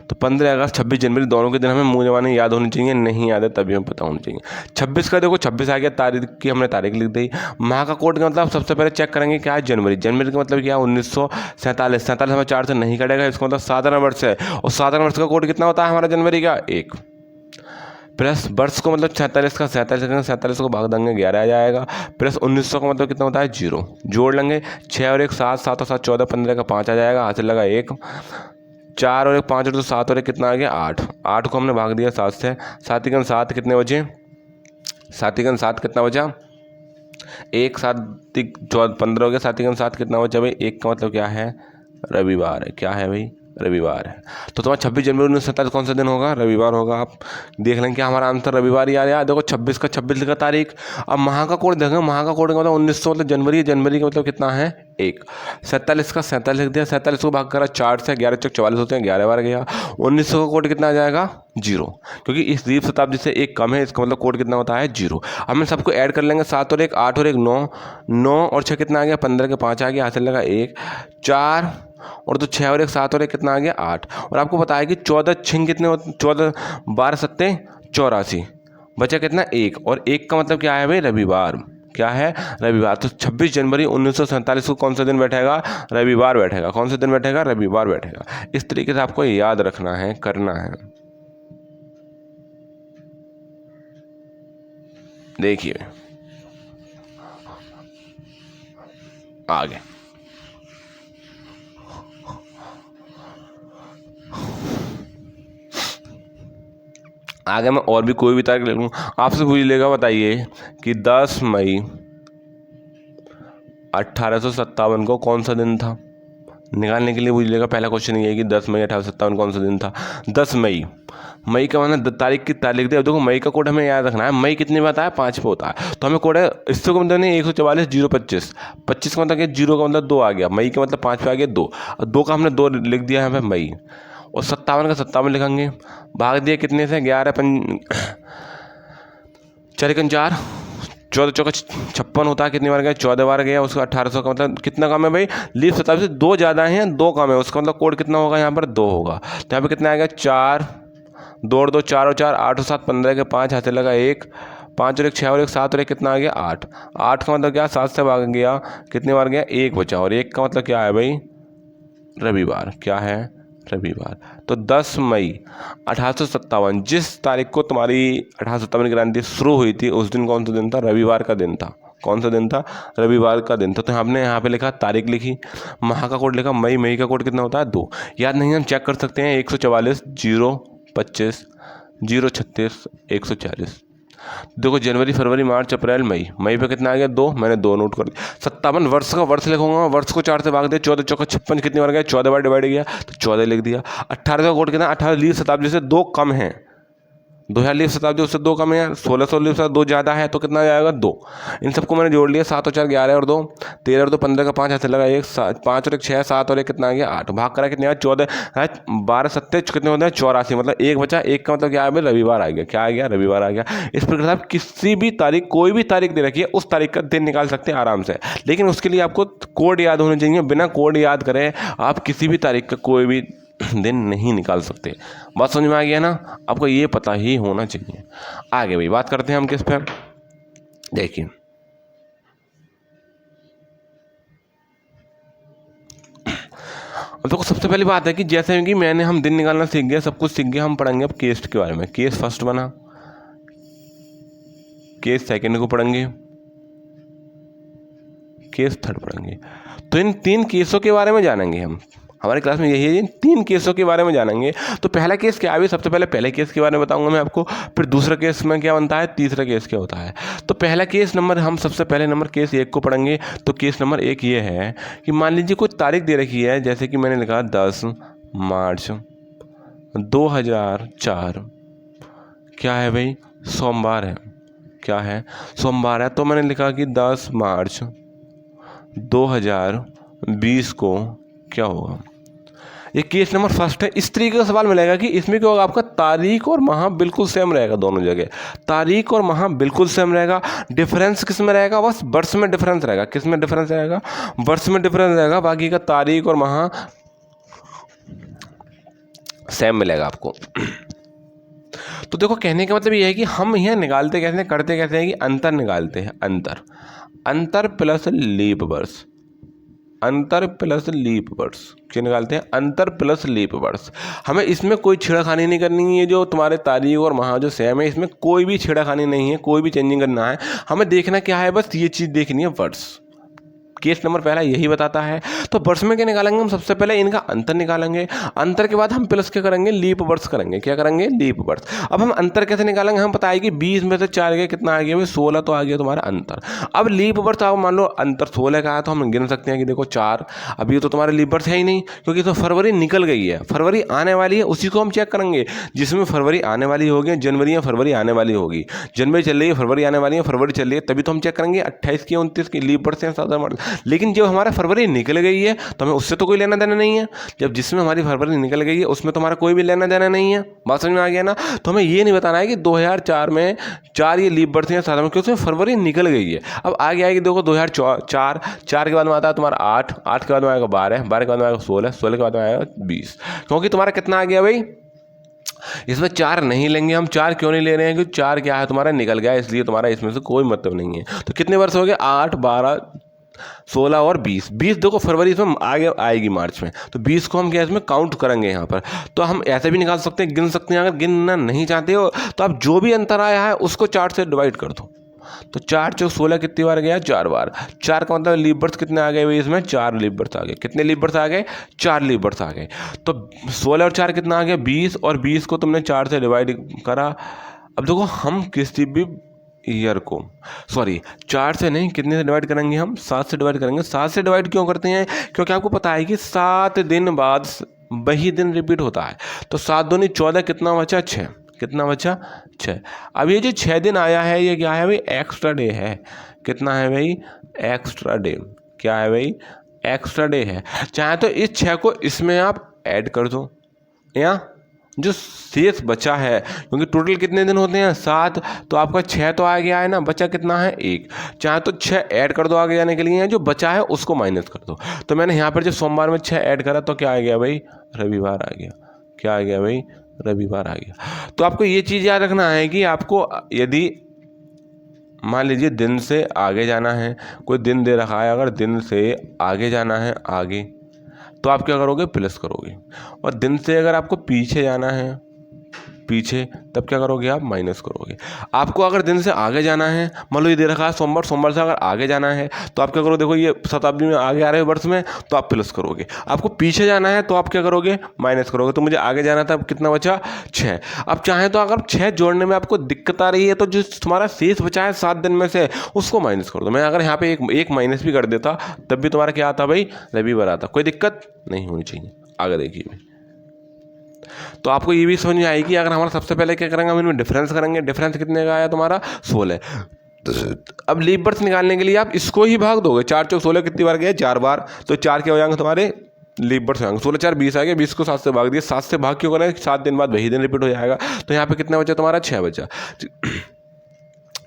तो 15 अगस्त 26 जनवरी दोनों के दिन हमें मुँह जबानी याद होनी चाहिए, नहीं याद है तभी हमें पता होनी चाहिए। 26 का देखो 26 आ गया, तारीख की हमने तारीख लिख दी। माह का कोड का मतलब सबसे पहले चेक करेंगे क्या है जनवरी। जनवरी का मतलब क्या है 1947। 47 हमें 4 से नहीं कटेगा, इसका मतलब साधारण वर्ष है। और साधारण वर्ष का कोड कितना होता है हमारा जनवरी का 1। प्लस वर्ष को मतलब 46 का 47 को भाग देंगे 11 आ जाएगा। प्लस 1900 का मतलब कितना होता है 0, जोड़ लेंगे 6 और 1 7, 7 और 7 14, 15 का 5 आ जाएगा, हासिल लगा 1। 4 और 1 5 और 2 7 और 1 कितना आ गया 8। 8 को हमने भाग दिया 7 से, 7 × 7 कितने बचे, 7 × 7 कितना बचा 1, 7 14 15 हो गया। 7 × 7 कितना बचा भाई 1 का मतलब क्या है रविवार है। क्या है भाई रविवार है। तो तुम्हारा 26 जनवरी 1947 कौन सा दिन होगा रविवार होगा। आप देख लेंगे क्या हमारा आंसर रविवार ही आ रहा है। देखो 26 का 26 लिखा तारीख। अब माह का कोड देखेंगे, माह का कोड का मतलब 1900 मतलब जनवरी, जनवरी का मतलब कितना है 1। 47 का 47 लिख दिया, 47 को भाग करा 4 से, 11 चौक 44 होते हैं, 11 बार गया। 1900 का कोड कितना आ जाएगा 0, क्योंकि इस द्वीप शताब्दी से 1 कम है, इसका मतलब कोड कितना होता है 0। अब हम सबको ऐड कर लेंगे, 7 और 1 8 और 1 9, 9 और 6 कितना आ गया 15 के 5 आ गया, हासिल लगा 1। 4 और तो 6 और 1 7 और 1 कितना आ गया 8। और आपको बताया कि 14 छिंग कितने होते, 14 12 सत्ते 84, बचा कितना 1। और 1 का मतलब क्या है भाई रविवार। क्या है रविवार। तो 26 जनवरी 1947 को कौन सा दिन बैठेगा रविवार बैठेगा। कौन सा दिन बैठेगा रविवार बैठेगा। इस तरीके से आपको याद रखना है, करना है। देखिए आगे आगे मैं और भी कोई भी तारीख ले लूँ, आपसे पूछ लेगा बताइए कि 10 मई 1857 को कौन सा दिन था। निकालने के लिए पूछ लेगा। पहला क्वेश्चन ये है कि 10 मई 1857 कौन सा दिन था। 10 मई, मई का मतलब तारीख की तारीख दे। देखो मई का कोड हमें याद रखना है। मई कितने में आता है 5 पे होता है। तो हमें कोड है इससे को मतलब नहीं 144 025, 25 का मतलब क्या 0 का मतलब 2 आ गया। मई का मतलब 5 पे आ गया 2, और 2 का हमने 2 लिख दिया यहाँ पे मई। और 57 का 57 लिखेंगे, भाग दिया कितने से 11 4 4 14 चौका 56 होता है, कितनी बार गया 14 बार गया, उसका 1800 का मतलब कितना कम है भाई, लीफ 27 से 2 ज़्यादा हैं, 2 कम है, उसका मतलब कोड कितना होगा यहाँ पर 2 होगा। तो यहाँ पर कितना आएगा 4, 2 और 2 4 और 4 8 और 7 15 के 5 हाथ से लगा 1, 5 और 1 6 और 1 7 और 1 कितना आ गया 8, 8 का मतलब क्या 7 से भाग गया, कितनी बार गया 1 बचा, और 1 का मतलब क्या है भाई रविवार, क्या है रविवार। तो 10 मई 1857 जिस तारीख को तुम्हारी 1857 की क्रांति शुरू हुई थी, उस दिन कौन सा दिन था, रविवार का दिन था। कौन सा दिन था, रविवार का दिन था। तो हमने यहाँ पे लिखा तारीख लिखी, माह का कोड लिखा मई, मई का कोड कितना होता है 2, याद नहीं हम चेक कर सकते हैं 144 025 036 140। देखो जनवरी फरवरी मार्च अप्रैल मई, मई पे कितना आ गया 2, मैंने 2 नोट कर दिया। 57 वर्ष का वर्ष लिखूंगा, वर्ष को 4 से भाग दे, 14 चौका 56 कितनी बार गया 14 बार डिवाइड गया तो 14 लिख दिया। 18 का कोड कितना, 18 लीप शताब्दी से 2 कम है, 2000 लीप शताब्दी उससे 2 कम है, 1600 लीप से 2 ज़्यादा है, तो कितना जाएगा 2। इन सबको मैंने जोड़ लिया, 7 और 4 11 और 2 13 और 2 15 का 5 हाथ से लगा 1, 5 और 1 6 7 और 1 कितना आ गया 8, भाग करा कितने आया 14, 12 7 कितने होते हैं 84, मतलब 1 बचा, 1 का मतलब क्या है रविवार आ गया, क्या आ गया रविवार आ गया। इस प्रकार आप किसी भी तारीख, कोई भी तारीख दे रखी है उस तारीख का दिन निकाल सकते हैं आराम से, लेकिन उसके लिए आपको कोड याद होने चाहिए, बिना कोड याद करे आप किसी भी तारीख का कोई भी दिन नहीं निकाल सकते। बात समझ में आ गया ना, आपको ये पता ही होना चाहिए। आगे भाई बात करते हैं हम किस पे, देखिए तो सबसे पहली बात है कि जैसे कि मैंने हम दिन निकालना सीख गया, सब कुछ सीख गया, हम पढ़ेंगे अब केस के बारे में। केस फर्स्ट बना, केस सेकंड को पढ़ेंगे, केस थर्ड पढ़ेंगे। तो इन 3 केसों के बारे में जानेंगे हम, हमारे क्लास में यही है, इन 3 केसों के बारे में जानेंगे। तो पहला केस क्या है, सबसे पहले केस के बारे में बताऊंगा मैं आपको, फिर दूसरा केस में क्या बनता है, तीसरा केस क्या होता है। तो पहला केस नंबर, हम सबसे पहले नंबर केस 1 को पढ़ेंगे। तो केस नंबर 1 ये है कि मान लीजिए कोई तारीख दे रखी है, जैसे कि मैंने लिखा 10 मार्च 2004, क्या है भाई सोमवार है, क्या है सोमवार है। तो मैंने लिखा कि 10 मार्च 2020 को क्या होगा। ये केस नंबर फर्स्ट है। इस तरीके का सवाल मिलेगा कि इसमें क्या होगा, आपका तारीख और माह बिल्कुल सेम रहेगा, दोनों जगह तारीख और माह बिल्कुल सेम रहेगा। डिफरेंस किस में रहेगा, बस वर्ष में डिफरेंस रहेगा। किस में डिफरेंस रहेगा, वर्ष में डिफरेंस रहेगा, बाकी का तारीख और माह सेम मिलेगा आपको। तो देखो कहने का मतलब ये है कि हम यहाँ निकालते कैसे, करते कैसे हैं कि अंतर निकालते हैं, अंतर प्लस लीप वर्ष, अंतर प्लस लीप वर्ष क्या निकालते हैं, अंतर प्लस लीप वर्ष। हमें इसमें कोई छेड़खानी नहीं करनी है, ये जो तुम्हारे तारीख और माह जो सेम है इसमें कोई भी छेड़खानी नहीं है, कोई भी चेंजिंग करना है। हमें देखना क्या है, बस ये चीज़ देखनी है, वर्ष। केस नंबर पहला यही बताता है। तो वर्ष में क्या निकालेंगे हम, सबसे पहले इनका अंतर निकालेंगे, अंतर के बाद हम प्लस क्या करेंगे, लीप वर्ष करेंगे। क्या करेंगे, लीप वर्ष। अब हम अंतर कैसे निकालेंगे, हम पता है कि 20 में से 4 गया कितना आ गया भाई 16, तो आ गया तुम्हारा अंतर। अब लीप वर्ष आप मान लो अंतर 16 का है, तो हम गिन सकते हैं कि देखो 4, अभी तो तुम्हारा लीप वर्ष है ही नहीं, क्योंकि तो फरवरी निकल गई है, फरवरी आने वाली है, उसी को हम चेक करेंगे। जिसमें फरवरी आने वाली होगी, जनवरी या फरवरी आने वाली होगी, जनवरी चल रही है, फरवरी आने वाली है, फरवरी चल रही है, तभी तो हम चेक करेंगे 28 की 29 की लीप वर्ष है। लेकिन जब हमारा फरवरी निकल गई है तो हमें उससे तो कोई लेना देना नहीं है। जब जिसमें हमारी फरवरी निकल गई है उसमें तुम्हारा कोई भी लेना देना नहीं है। बात समझ में आ गया ना। तो हमें ये नहीं बताना है कि 2004 में 4 ये लीप वर्ष है, साथ में क्योंकि उसमें फरवरी निकल गई है। अब आगे आएगी देखो 2004, 4 के बाद में आता है तुम्हारा 8, 8 के बाद में आएगा 12, 12 के बाद में आएगा 16, 16 के बाद में आएगा 20, क्योंकि तुम्हारा कितना आ गया भाई, इसमें 4 नहीं लेंगे हम। 4 क्यों नहीं ले रहे हैं, क्योंकि 4 क्या है तुम्हारा निकल गया, इसलिए तुम्हारा इसमें से कोई मतलब नहीं है। तो कितने वर्ष हो गए, 8, 12, 16 और 20। 20 देखो फरवरी इसमें आगे आएगी मार्च में, तो 20 को हम क्या इसमें काउंट करेंगे यहाँ पर। तो हम ऐसे भी निकाल सकते हैं, गिन सकते हैं। अगर गिनना नहीं चाहते हो तो आप जो भी अंतर आया है उसको 4 से डिवाइड कर दो। तो 4 चौक 16 कितनी बार गया, 4 बार। 4 का मतलब लीप वर्ष कितने आ गए भाई, इसमें 4 लीप वर्ष आ गए। कितने लीप वर्ष आ गए, 4 लीप वर्ष आ गए। तो 16 और 4 कितना आ गया 20, और 20 को तुमने 4 से डिवाइड करा। अब देखो हम किसी भी ईयर को, सॉरी 4 से नहीं, कितने से डिवाइड करेंगे हम, 7 से डिवाइड करेंगे। 7 से डिवाइड क्यों करते हैं, क्योंकि आपको पता है कि 7 दिन बाद वही दिन रिपीट होता है। तो 7 दूनी 14, कितना बचा 6, कितना बचा 6। अब ये जो 6 दिन आया है ये क्या है भाई, एक्स्ट्रा डे है। कितना है भाई, एक्स्ट्रा डे। क्या है भाई, एक्स्ट्रा डे है। चाहे तो इस 6 को इसमें आप ऐड कर दो या जो शेष बचा है, क्योंकि टोटल कितने दिन होते हैं 7, तो आपका 6 तो आ गया है ना, बचा कितना है 1। चाहे तो 6 ऐड कर दो आगे जाने के लिए, जो बचा है उसको माइनस कर दो। तो मैंने यहाँ पर जब सोमवार में 6 ऐड करा तो क्या आ गया भाई, रविवार आ गया। क्या आ गया भाई, रविवार आ गया। तो आपको ये चीज़ याद रखना है कि आपको यदि मान लीजिए दिन से आगे जाना है, कोई दिन दे रखा है, अगर दिन से आगे जाना है आगे, तो आप क्या करोगे, प्लस करोगे। और दिन से अगर आपको पीछे जाना है पीछे, तब क्या करोगे, आप माइनस करोगे। आपको अगर दिन से आगे जाना है, मान लो ये दे रखा है सोमवार, सोमवार से अगर आगे जाना है तो आप क्या करोगे, देखो ये शताब्दी में आगे आ रहे हैं वर्ष में, तो आप प्लस करोगे। आपको पीछे जाना है तो आप क्या करोगे, माइनस करोगे। तो मुझे आगे जाना था, कितना बचा 6। अब चाहें तो अगर 6 जोड़ने में आपको दिक्कत आ रही है तो जो तुम्हारा शेष बचा है 7 दिन में से, उसको माइनस कर दो। मैं अगर यहाँ पे एक माइनस भी कर देता तब भी तुम्हारा क्या आता भाई, रविवार आता। कोई दिक्कत नहीं होनी चाहिए। आगे देखिए भाई, तो आपको ये भी समझ में आएगी। अगर हमारा सबसे पहले क्या करेंगे, हम इनमें डिफरेंस करेंगे। डिफरेंस कितने का आया तुम्हारा, 16। अब लीप बर्थ निकालने के लिए आप इसको ही भाग दोगे। 4 चौक 16 कितनी बार गया, 4 बार। तो 4 क्या हो जाएंगे तुम्हारे लीप बर्थ हो जाएंगे। 16 4 20 आ गया, 20 को 7 से भाग दिया। 7 से भाग क्यों करें, 7 दिन बाद वही दिन रिपीट हो जाएगा। तो यहाँ पे कितना बचा तुम्हारा, 6 बचा।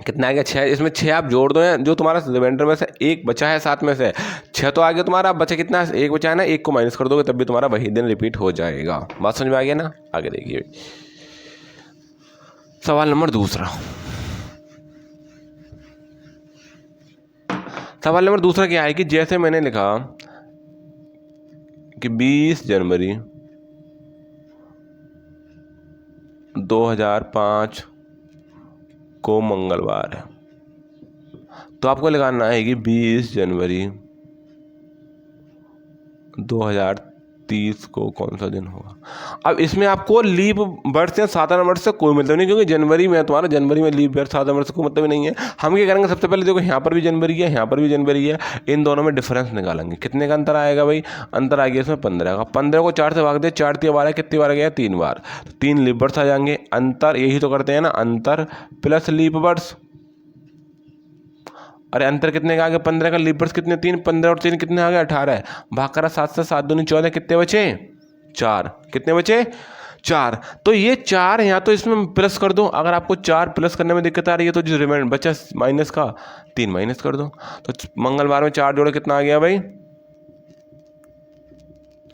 कितना आ गया, 6। इसमें 6 आप जोड़ दो, जो तुम्हारा रिमाइंडर में से 1 बचा है 7 में से, 6 तो आ गया तुम्हारा। बचा कितना, 1 बचा है ना, 1 को माइनस कर दोगे तब भी तुम्हारा वही दिन रिपीट हो जाएगा। बात समझ में आ गया ना। आगे देखिए सवाल नंबर दूसरा। सवाल नंबर दूसरा क्या है कि जैसे मैंने लिखा कि 20 जनवरी 2005 को मंगलवार है, तो आपको लगाना है कि 20 जनवरी 2030 को कौन सा दिन होगा। अब इसमें आपको लीप वर्ष या साधारण वर्ष से कोई मतलब नहीं, क्योंकि जनवरी में तुम्हारा, जनवरी में लीप वर्ष साधारण वर्ष से कोई मतलब नहीं है। हम क्या करेंगे, सबसे पहले देखो यहाँ पर भी जनवरी है, यहाँ पर भी जनवरी है, इन दोनों में डिफरेंस निकालेंगे। कितने का अंतर आएगा भाई, अंतर आ गया इसमें 15 का। 15 को 4 से भाग दे, 4 3 12, कितनी बार गया, 3 बार। तो 3 लीप वर्ष आ जाएंगे। अंतर यही तो करते हैं ना, अंतर प्लस लीप वर्ष। अरे अंतर कितने का आ गया, 15 का। लीप वर्ष कितने, 3। 15 और 3 कितने आ गए, 18। भाग करा 7 से, 7 दूनी 14, कितने बचे, 4। कितने बचे, 4। तो ये 4 यहाँ तो इसमें प्लस कर दो। अगर आपको 4 प्लस करने में दिक्कत आ रही है तो जो रिमाइंडर बचा माइनस का, 3 माइनस कर दो। तो मंगलवार में 4 जोड़े कितना आ गया भाई,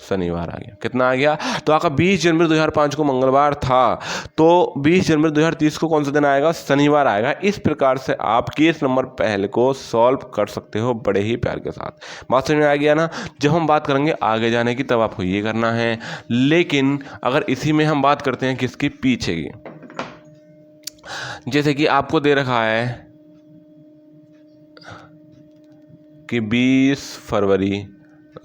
शनिवार आ गया। कितना आ गया, तो आपका 20 जनवरी 2005 को मंगलवार था, तो 20 जनवरी 2030 को कौन सा दिन आएगा, शनिवार आएगा। इस प्रकार से आप केस नंबर पहले को सॉल्व कर सकते हो बड़े ही प्यार के साथ। बात समझ में आ गया ना। जब हम बात करेंगे आगे जाने की तब आपको ये करना है, लेकिन अगर इसी में हम बात करते हैं किसकी, पीछे की, जैसे कि आपको दे रखा है कि 20 फरवरी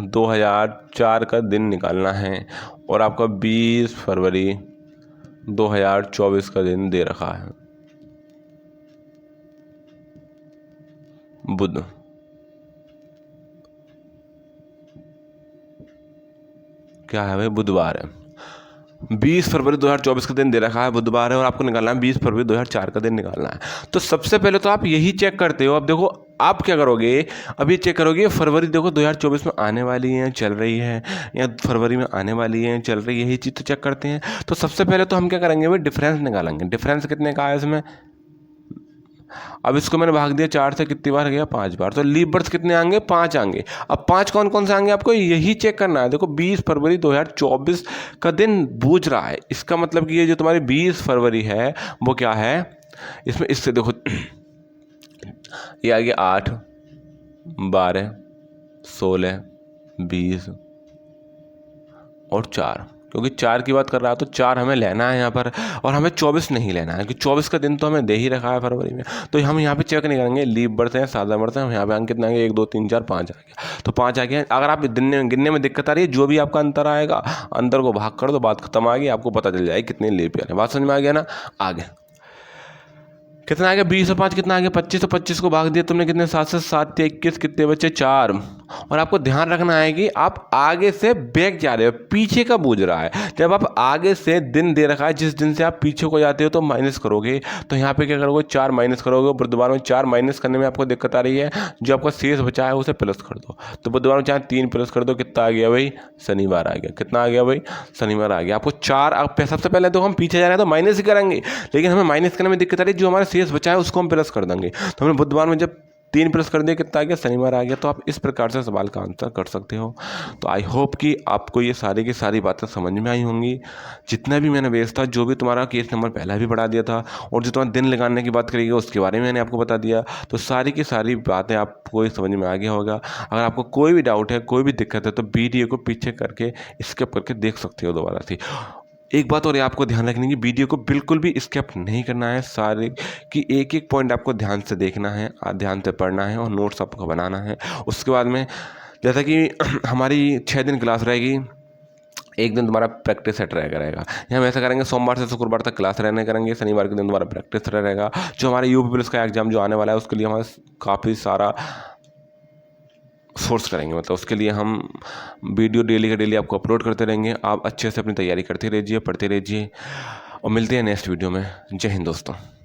2004 का दिन निकालना है, और आपका 20 फरवरी 2024 का दिन दे रखा है बुध। क्या है भाई, बुधवार है। 20 फरवरी 2024 का दिन दे रखा है, बुधवार है, और आपको निकालना है 20 फरवरी 2004 का दिन निकालना है। तो सबसे पहले तो आप यही चेक करते हो। अब देखो आप क्या करोगे, अभी चेक करोगे फरवरी देखो 2024 में आने वाली है, चल रही है, या फरवरी में आने वाली है, चल रही है, यही चीज़ तो चेक करते हैं। तो सबसे पहले तो हम क्या करेंगे भाई, डिफरेंस निकालेंगे। डिफरेंस कितने का है इसमें, अब इसको मैंने भाग दिया 4 से, कितनी बार गया, 5 बार। तो लीप बर्थ कितने आएंगे, 5 आएंगे। अब 5 कौन कौन से आएंगे आपको यही चेक करना है। देखो 20 फरवरी 2024 का दिन बूझ रहा है, इसका मतलब कि ये जो तुम्हारी 20 फरवरी है वो क्या है, इसमें इससे देखो ये आ गया 8 12 16 20 और 4, क्योंकि 4 की बात कर रहा है तो 4 हमें लेना है यहाँ पर, और हमें 24 नहीं लेना है, क्योंकि 24 का दिन तो हमें दे ही रखा है फरवरी में। तो हम यहाँ पे चेक नहीं करेंगे, लीप बर्थ है, सादा बर्थ है, हम यहाँ पे अंक कितना आएंगे, 1 2 3 4 5 आ गया। तो 5 आ गया। अगर आप गिनने में दिक्कत आ रही है, जो भी आपका अंतर आएगा, अंतर को भाग कर दो, बात खत्म आ गई, आपको पता चल जाएगी कितने लीप ईयर है। बात समझ में आ गया ना। आगे कितना आ गया, 20 और 5 कितना आ गया, 25। तो 25 को भाग दिया तुमने, कितने, 7 से 7 21, कितने बच्चे, 4। और आपको ध्यान रखना है कि आप आगे से बैक जा रहे हो, पीछे का बूझ रहा है। जब आप आगे से दिन दे रखा है, जिस दिन से आप पीछे को जाते हो तो माइनस करोगे, तो यहाँ पे क्या करोगे 4 माइनस करोगे। बुधवार में 4 माइनस करने में आपको दिक्कत आ रही है, जो आपका शेष बचा है उसे प्लस कर दो। तो बुधवार में चाहे 3 प्लस कर दो, कितना आ गया भाई, शनिवार आ गया। कितना आ गया भाई, शनिवार आ गया। आपको 4, आप सबसे पहले तो हम पीछे जा रहे हैं तो माइनस ही करेंगे, लेकिन हमें माइनस करने में दिक्कत आ रही है, जो हमारा शेष बचा है उसको हम प्लस कर देंगे। तो हमने बुधवार में जब 3 प्लस कर दिया, कितना आ गया, शनिवार आ गया। तो आप इस प्रकार से सवाल का आंसर कर सकते हो। तो आई होप कि आपको ये सारी की सारी बातें समझ में आई होंगी। जितना भी मैंने बेस था, जो भी तुम्हारा केस नंबर पहला भी बढ़ा दिया था, और जो तुम्हारा दिन लगाने की बात करेगी उसके बारे में मैंने आपको बता दिया। तो सारी की सारी बातें आपको समझ में आ गया होगा। अगर आपको कोई भी डाउट है, कोई भी दिक्कत है, तो वीडियो को पीछे करके स्किप करके देख सकते हो दोबारा से। एक बात और आपको ध्यान रखने की, वीडियो को बिल्कुल भी स्किप नहीं करना है। सारे की एक एक पॉइंट आपको ध्यान से देखना है, ध्यान से पढ़ना है, और नोट्स आपको बनाना है। उसके बाद में जैसा कि हमारी 6 दिन क्लास रहेगी, एक दिन तुम्हारा प्रैक्टिस सेट रहेगा। हम ऐसा करेंगे, सोमवार से शुक्रवार तक क्लास रहने करेंगे, शनिवार के दिन तुम्हारा प्रैक्टिस रहेगा। जो हमारे यूपी पुलिस का एग्जाम जो आने वाला है, उसके लिए हमारा काफ़ी सारा सोर्स करेंगे। मतलब उसके लिए हम वीडियो डेली का डेली आपको अपलोड करते रहेंगे। आप अच्छे से अपनी तैयारी करते रहिए, पढ़ते रहिए, और मिलते हैं नेक्स्ट वीडियो में। जय हिंद दोस्तों।